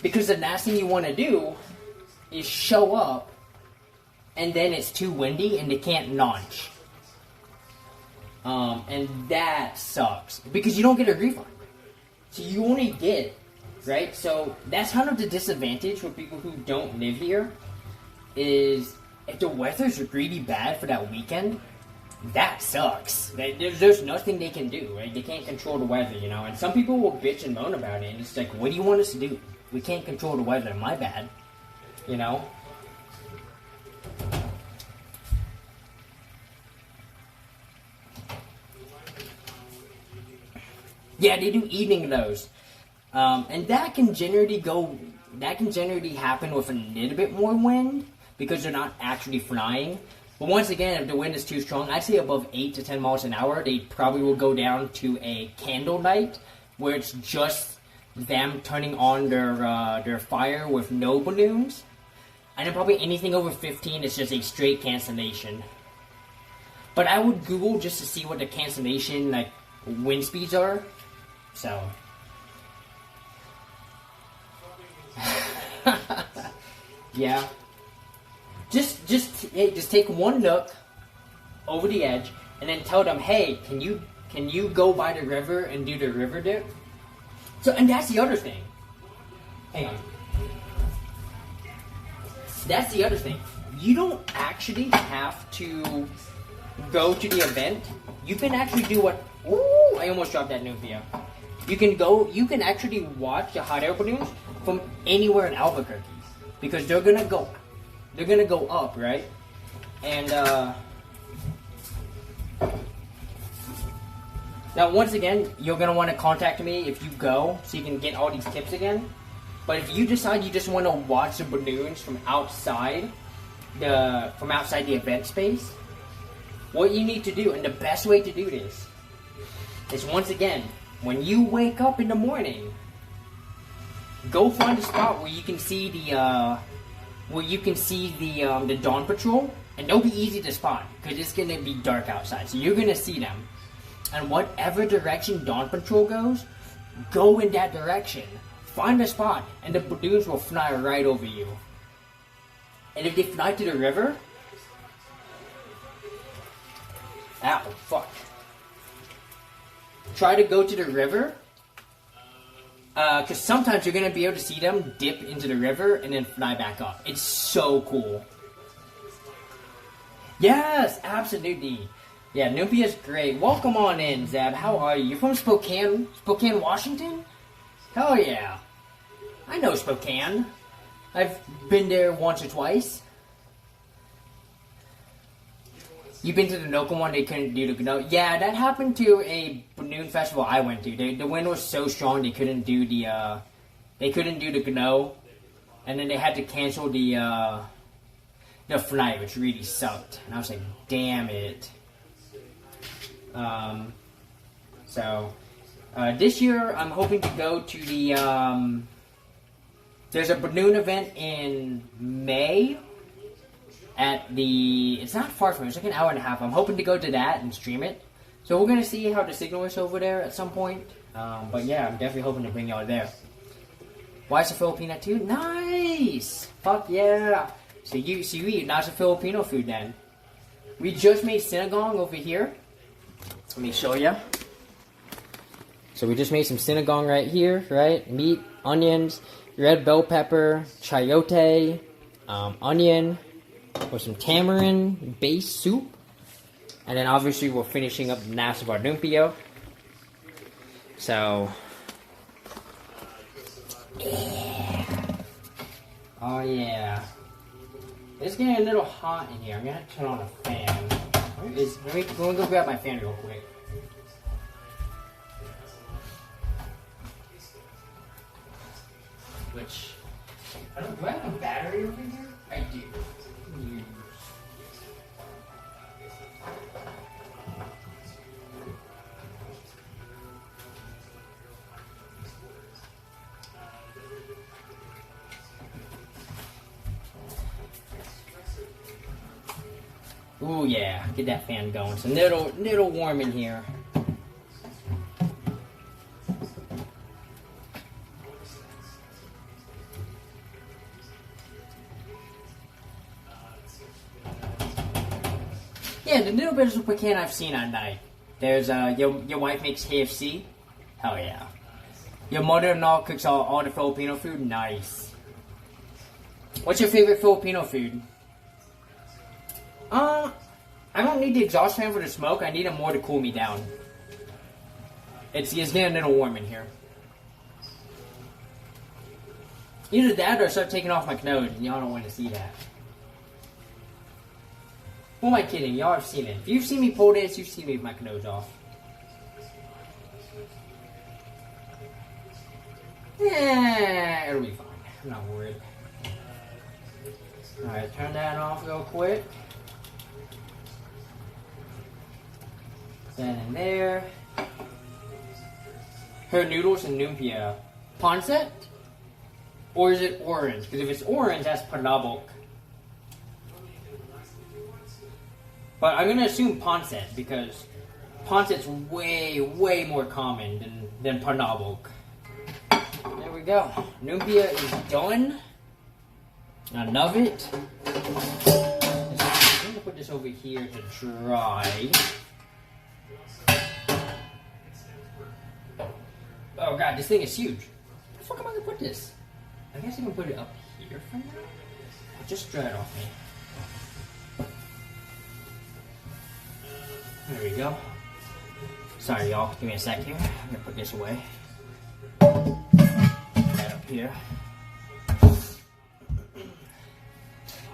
because the last thing you want to do is show up, and then it's too windy, and they can't launch. And that sucks, because you don't get a refund. So you only get, right? So that's kind of the disadvantage for people who don't live here, is if the weather's really bad for that weekend, that sucks. There's nothing they can do, right? They can't control the weather, you know? And some people will bitch and moan about it, and it's like, what do you want us to do? We can't control the weather, my bad. You know? Yeah, they do evening those. And that can generally happen with a little bit more wind, because they're not actually flying. But once again, if the wind is too strong, I'd say above 8 to 10 miles an hour, they probably will go down to a candlelight, where it's just them turning on their fire with no balloons. And then probably anything over 15 is just a straight cancellation. But I would Google just to see what the cancellation wind speeds are. So yeah. Just take one look over the edge, and then tell them, hey, can you go by the river and do the river dip? So, and that's the other thing. Hang on. That's the other thing. You don't actually have to go to the event. You can actually do what... Ooh, I almost dropped that lumpia. You can actually watch the hot air balloons from anywhere in Albuquerque, because they're gonna go up, right? And Now, once again, you're going to want to contact me if you go, so you can get all these tips again. But if you decide you just want to watch the balloons from outside the event space, what you need to do, and the best way to do this, is once again, when you wake up in the morning, go find a spot where you can see the dawn patrol, and they'll be easy to spot because it's gonna be dark outside, so you're gonna see them. And whatever direction dawn patrol goes, go in that direction. Find a spot, and the balloons will fly right over you. And if they fly to the river, ow, fuck. Try to go to the river, because sometimes you're going to be able to see them dip into the river and then fly back up. It's so cool. Yes, absolutely. Yeah, Lumpia's great. Welcome on in, Zab. How are you? You're from Spokane, Washington? Hell yeah. I know Spokane. I've been there once or twice. You've been to the Noka one, they couldn't do the Gno. Yeah, that happened to a balloon festival I went to. The wind was so strong they couldn't do the Gno. And then they had to cancel the flight, which really sucked. And I was like, damn it. This year I'm hoping to go to the there's a balloon event in May at it's not far from me, it's like an hour and a half. I'm hoping to go to that and stream it. So we're going to see how the signal is over there at some point. But yeah, I'm definitely hoping to bring y'all there. Why is a Filipino too? Nice! Fuck yeah! So you eat lots of Filipino food then. We just made Sinigang over here. Let me show you. So we just made some Sinigang right here, right? Meat, onions, red bell pepper, chayote, onion, with some tamarind base soup. And then obviously we're finishing up the last of our lumpia. So, yeah. Oh yeah. It's getting a little hot in here. I'm gonna have to turn on a fan. Let me go grab my fan real quick. Which, do I have a battery over here? I do. Ooh yeah, get that fan going. It's a little warm in here. Yeah, the little bit of Spokane I've seen at night. There's your wife makes KFC. Hell yeah. Your mother-in-law cooks all the Filipino food. Nice. What's your favorite Filipino food? I don't need the exhaust fan for the smoke. I need it more to cool me down. It's getting a little warm in here. Either that or I start taking off my clothes, and y'all don't want to see that. Who am I kidding? Y'all have seen it. If you've seen me pull this, you've seen me with my clothes off. Yeah, it'll be fine. I'm not worried. Alright, turn that off real quick. Then in there. Her noodles and lumpia. Pancit? Or is it orange? Because if it's orange, that's panabok. But I'm going to assume pancit because pancit's way more common than panabok. There we go. Lumpia is done. I love it. I'm going to put this over here to dry. Oh god, this thing is huge. Where the fuck am I going to put this? I guess I can put it up here for now. I'll just dry it off me. There we go. Sorry y'all, give me a sec here. I'm going to put this away. Right up here.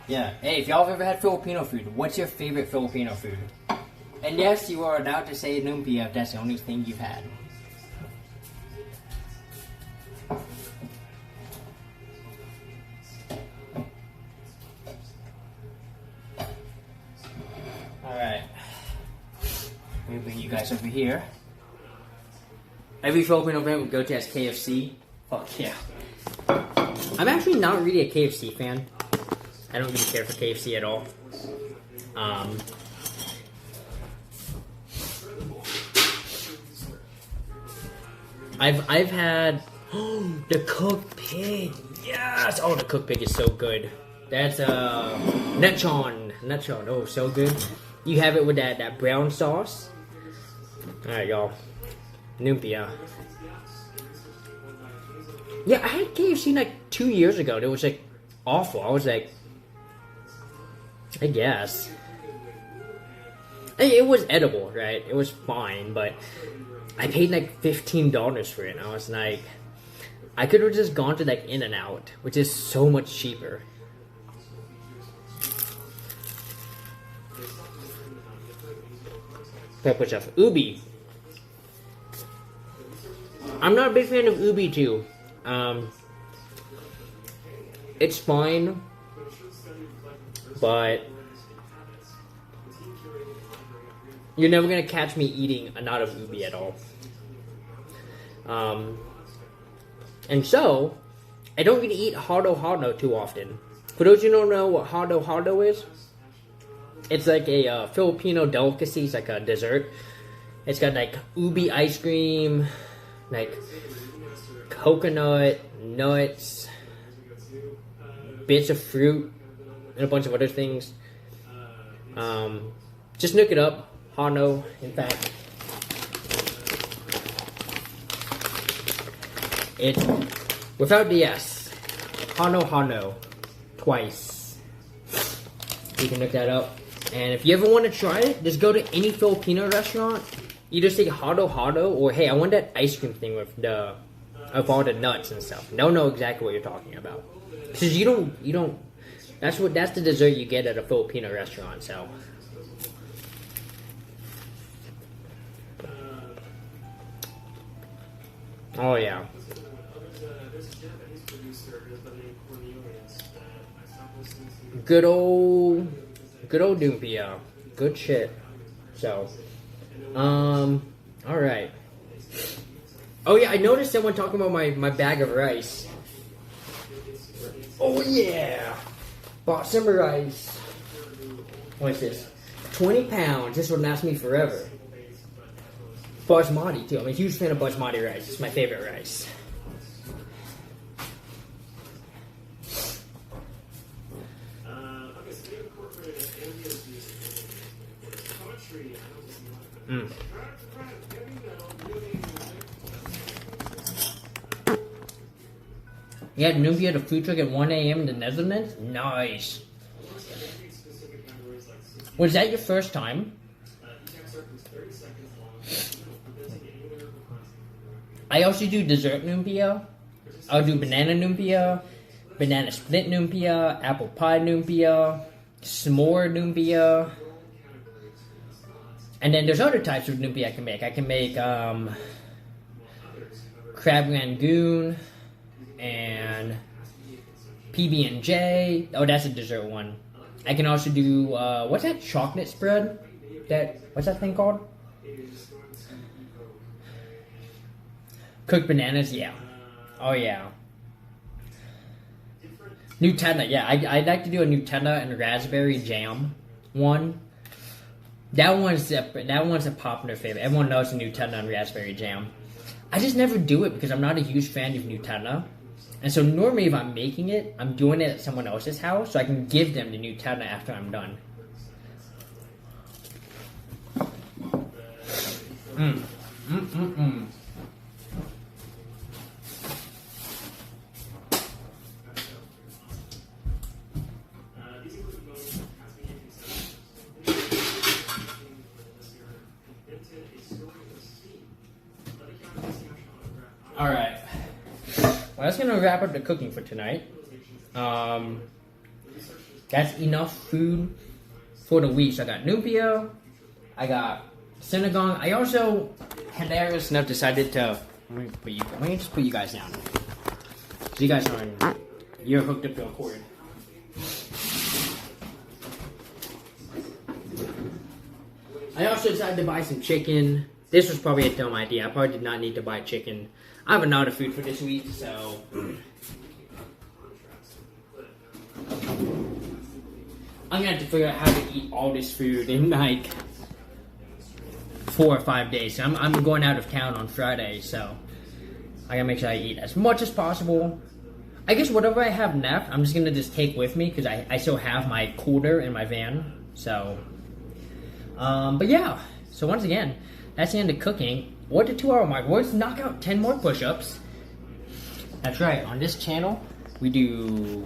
Yeah, hey, if y'all have ever had Filipino food, what's your favorite Filipino food? And yes, you are allowed to say lumpia if that's the only thing you've had. Alright. Let me bring you guys over here. Every Filipino event we go to has KFC. Fuck yeah. I'm actually not really a KFC fan. I don't really care for KFC at all. I've had the cooked pig. Yes! Oh, the cooked pig is so good. That's lechon. Oh, so good. You have it with that brown sauce. Alright, y'all. Lumpia. Yeah, I had KFC like 2 years ago. It was like awful. I was like, I guess. It was edible, right? It was fine, but I paid like $15 for it. And I was like, I could have just gone to like In-N-Out, which is so much cheaper. Pepper stuff. Ubi. I'm not a big fan of Ubi too. It's fine, but you're never gonna catch me eating a lot of Ubi at all. And so, I don't get to eat hado too often. For those who don't know what hado is, it's like a Filipino delicacy. It's like a dessert. It's got like Ubi ice cream, like coconut, nuts, bits of fruit, and a bunch of other things. Just look it up. Hano, in fact. It's without the S. Hano. Twice. You can look that up. And if you ever want to try it, just go to any Filipino restaurant. You just say hado, or hey, I want that ice cream thing with all the nuts and stuff. They'll know exactly what you're talking about. Because you don't. That's the dessert you get at a Filipino restaurant. So. Oh yeah. Good old lumpia. Good shit. So, alright. Oh yeah, I noticed someone talking about my bag of rice. Oh yeah! Bought some rice. What's this? 20 pounds. This would last me forever. Basmati too. I'm a huge fan of basmati rice. It's my favorite rice. You had lumpia at a food truck at 1 a.m. in the Netherlands? Nice. Was that your first time? I also do dessert lumpia. I'll do banana lumpia, banana split lumpia, apple pie lumpia, s'more lumpia. And then there's other types of lumpia I can make. I can make crab rangoon and PB&J. Oh, that's a dessert one. I can also do what's that chocolate spread? What's that thing called? Cooked bananas, yeah. Oh yeah. Nutella, yeah. I'd like to do a Nutella and raspberry jam one. That one's a popular favorite. Everyone knows the Nutella and raspberry jam. I just never do it because I'm not a huge fan of Nutella. And so normally if I'm making it, I'm doing it at someone else's house so I can give them the Nutella after I'm done. Alright. Well, that's gonna wrap up the cooking for tonight. That's enough food for the week. So I got lumpia, I got Sinigang. I also, hilarious enough, decided to, let me just put you guys down. So you guys are, you're hooked up to a cord. I also decided to buy some chicken. This was probably a dumb idea. I probably did not need to buy chicken. I have enough of food for this week, so. I'm gonna have to figure out how to eat all this food in like 4 or 5 days. So I'm going out of town on Friday, so I gotta make sure I eat as much as possible. I guess whatever I have left, I'm just gonna just take with me because I still have my cooler in my van. So, but yeah. So once again, that's the end of cooking. What the 2-hour mark? Let's knock out 10 more push-ups. That's right. On this channel, we do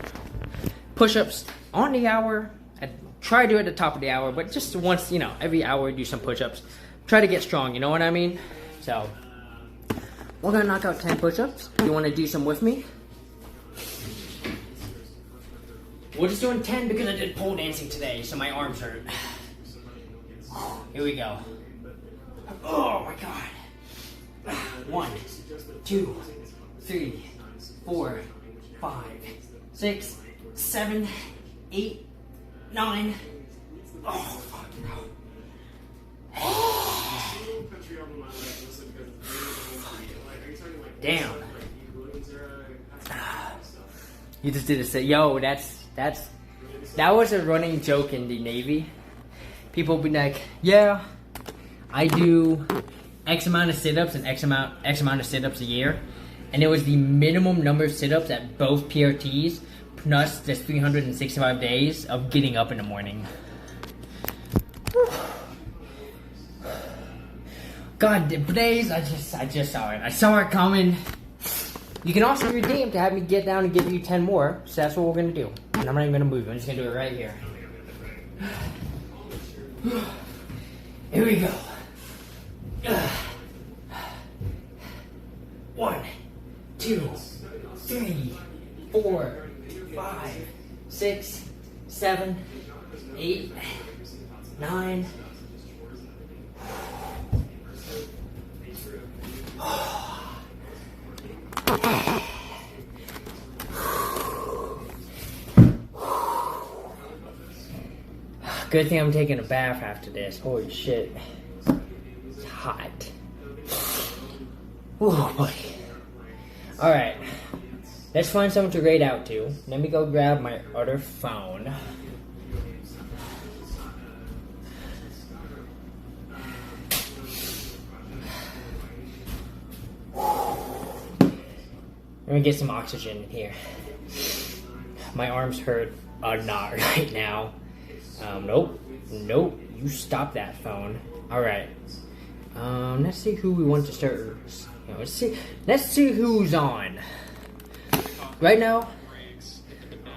push-ups on the hour. I try to do it at the top of the hour, but just once, you know, every hour do some push-ups. Try to get strong, you know what I mean? So, we're gonna knock out 10 push-ups. You wanna do some with me? We're just doing 10 because I did pole dancing today, so my arms hurt. Here we go. Oh my god. 1, 2, 3, 4, 5, 6, 7, 8, 9. Oh, fuck, bro. Damn. You just did a set. Yo, that was a running joke in the Navy. People be like, yeah, I do X amount of sit-ups and X amount of sit-ups a year. And it was the minimum number of sit-ups at both PRTs plus the 365 days of getting up in the morning. God, days, I just saw it. I saw it coming. You can also redeem to have me get down and give you 10 more. So that's what we're gonna do. And I'm not even gonna move. I'm just gonna do it right here. Here we go. 1, 2, 3, 4, 5, 6, 7, 8, 9. Good thing I'm taking a bath after this. Holy shit. It's hot. Oh boy. Alright. Let's find someone to grade out to. Let me go grab my other phone. Let me get some oxygen in here. My arms hurt a lot right now. Nope. You stop that phone. Alright. Let's see who we want to start. Let's see who's on. Right now,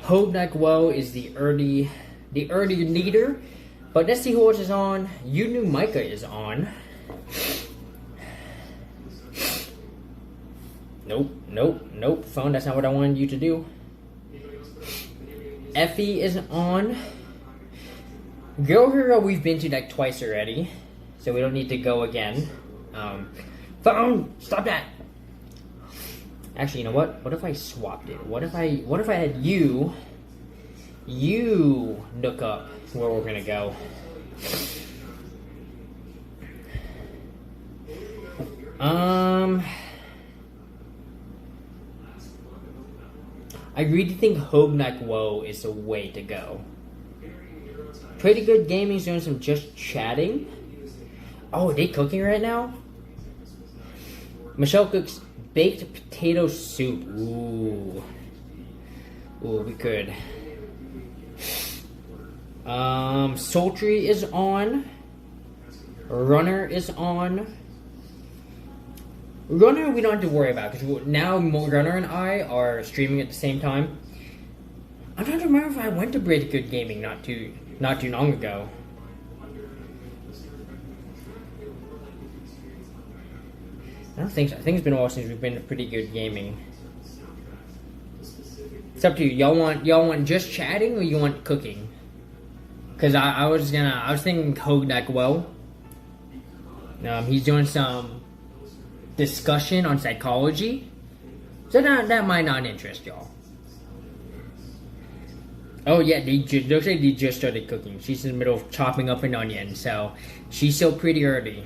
Hope Like Woe is the early leader. But let's see who else is on. You Knew Micah is on. Nope. Phone, that's not what I wanted you to do. Effie is on. Girl Hero we've been to like twice already, so we don't need to go again. Phone, stop that. Actually, you know what? What if I swapped it? What if I had you look up where we're gonna go? I really think Hope Like Woe is the way to go. Pretty Good Gaming's doing some just chatting. Oh, are they cooking right now? Michelle cooks baked potato soup. Ooh, we could. Sultry is on. Runner is on. Runner we don't have to worry about because now Runner and I are streaming at the same time. I'm trying to remember if I went to Pretty Good Gaming not too long ago. I don't think so. I think it's been a while since we've been to Pretty Good Gaming. It's up to you. Y'all want just chatting or you want cooking? Because I was thinking Hope Like Woe. He's doing some discussion on psychology. So that might not interest y'all. Oh yeah, looks like they just started cooking. She's in the middle of chopping up an onion, so she's still pretty early.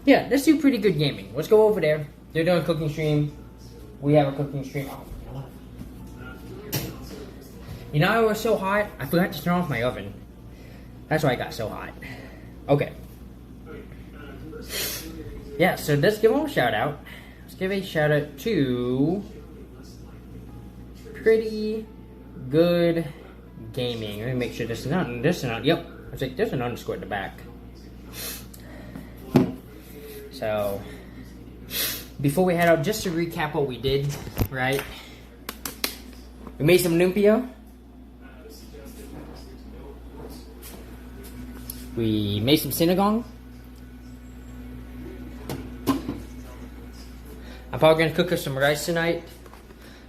Yeah, let's do pretty good gaming. Let's go over there. They're doing a cooking stream. We have a cooking stream. Oh, you know, it was so hot, I forgot to turn off my oven. That's why I got so hot. Okay. Yeah, so let's give them a shout out. Let's give a shout out to Pretty Good Gaming. Let me make sure this is not, yep. I was like, there's an underscore at the back. So, before we head out, just to recap what we did, right? We made some lumpia. We made some sinigang. I'm probably gonna cook us some rice tonight,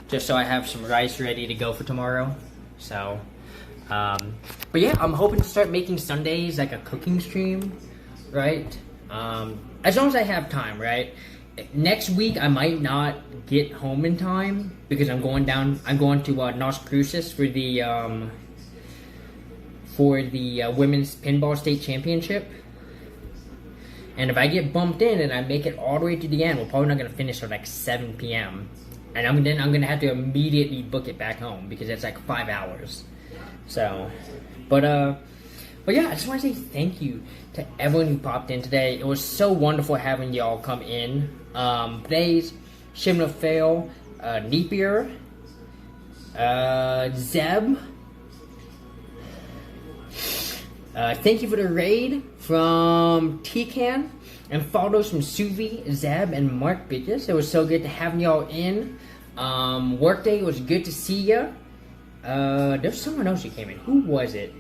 just so I have some rice ready to go for tomorrow. So, but yeah, I'm hoping to start making Sundays like a cooking stream, right? As long as I have time, right? Next week I might not get home in time because I'm going to Las Cruces for the women's pinball state championship. And if I get bumped in and I make it all the way to the end, we're probably not gonna finish till like 7 p.m. And I'm gonna have to immediately book it back home because it's like 5 hours. So, but yeah, I just want to say thank you to everyone who popped in today. It was so wonderful having y'all come in. Today's Shimna Fail, Napier, Zeb. Thank you for the raid from T-Can and follows from Suvi, Zeb, and Mark Bitches. It was so good to have y'all in. Workday, it was good to see ya. There's someone else who came in. Who was it?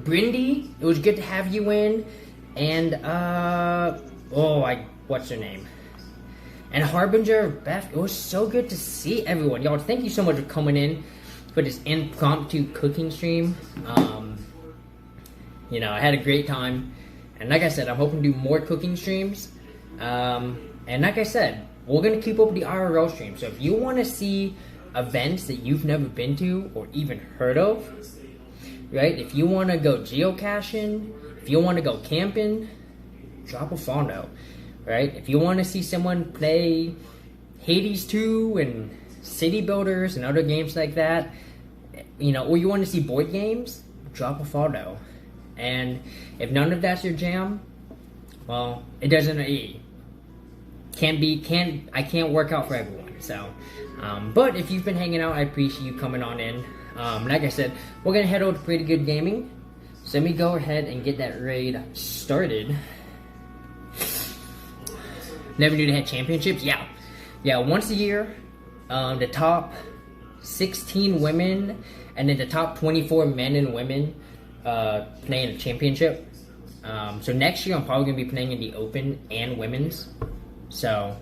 Brindy, it was good to have you in. And, what's her name? And Harbinger, Beth, it was so good to see everyone. Y'all, thank you so much for coming in for this impromptu cooking stream. You know, I had a great time. And like I said, I'm hoping to do more cooking streams. And like I said, we're going to keep up with the IRL stream. So if you want to see events that you've never been to or even heard of, right? If you want to go geocaching, if you want to go camping, drop a follow, right? If you want to see someone play Hades 2 and City Builders and other games like that, you know, or you want to see board games, drop a follow. And if none of that's your jam, well, it doesn't. I can't work out for everyone. So, but if you've been hanging out, I appreciate you coming on in. Like I said, we're gonna head over to Pretty Good Gaming. So let me go ahead and get that raid started. Never knew they had championships. Yeah. Once a year, the top 16 women and then the top 24 men and women play in a championship. So next year I'm probably gonna be playing in the Open and Women's. So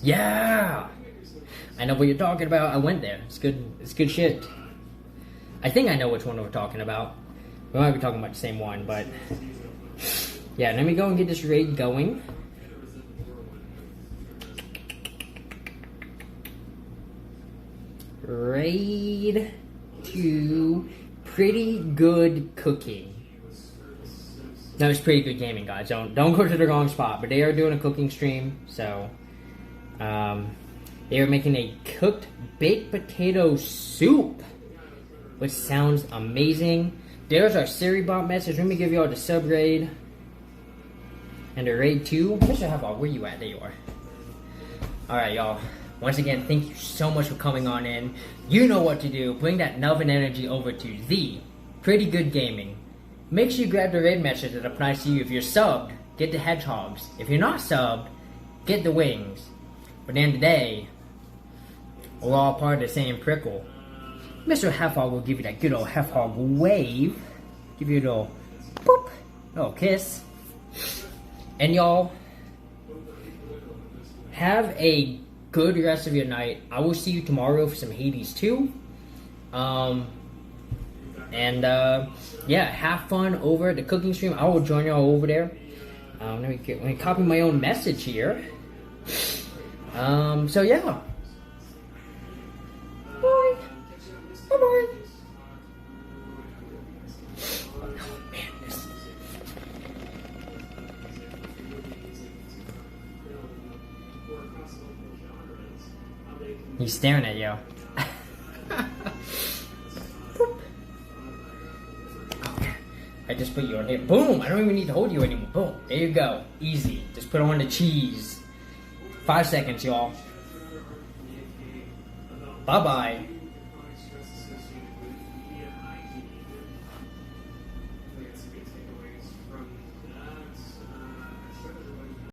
yeah, I know what you're talking about. I went there. It's good. It's good shit. I think I know which one we're talking about. We might be talking about the same one, but yeah. Let me go and get this raid going. Raid to Pretty Good Cooking. No, it's Pretty Good Gaming, guys. Don't go to the wrong spot. But they are doing a cooking stream, so they are making a cooked baked potato soup, which sounds amazing. There's our Siribot message. Let me give y'all the sub raid and the raid 2. Mr. Heffog, where you at? There you are. All right, y'all. Once again, thank you so much for coming on in. You know what to do. Bring that love and energy over to the Pretty Good Gaming. Make sure you grab the raid message that applies to you. If you're subbed, get the hedgehogs. If you're not subbed, get the wings. But at the end of the day, we're all part of the same prickle. Mr. Heffog will give you that good old Heffog wave. Give you a little boop, little kiss. And y'all, have a good rest of your night. I will see you tomorrow for some Hades 2. And yeah, have fun over at the cooking stream. I will join y'all over there. Let me copy my own message here. So yeah. Bye. Bye bye. Oh man, this. He's staring at you. I just put you on here. Boom! I don't even need to hold you anymore. Boom. There you go. Easy. Just put on the cheese. 5 seconds, y'all. Bye-bye.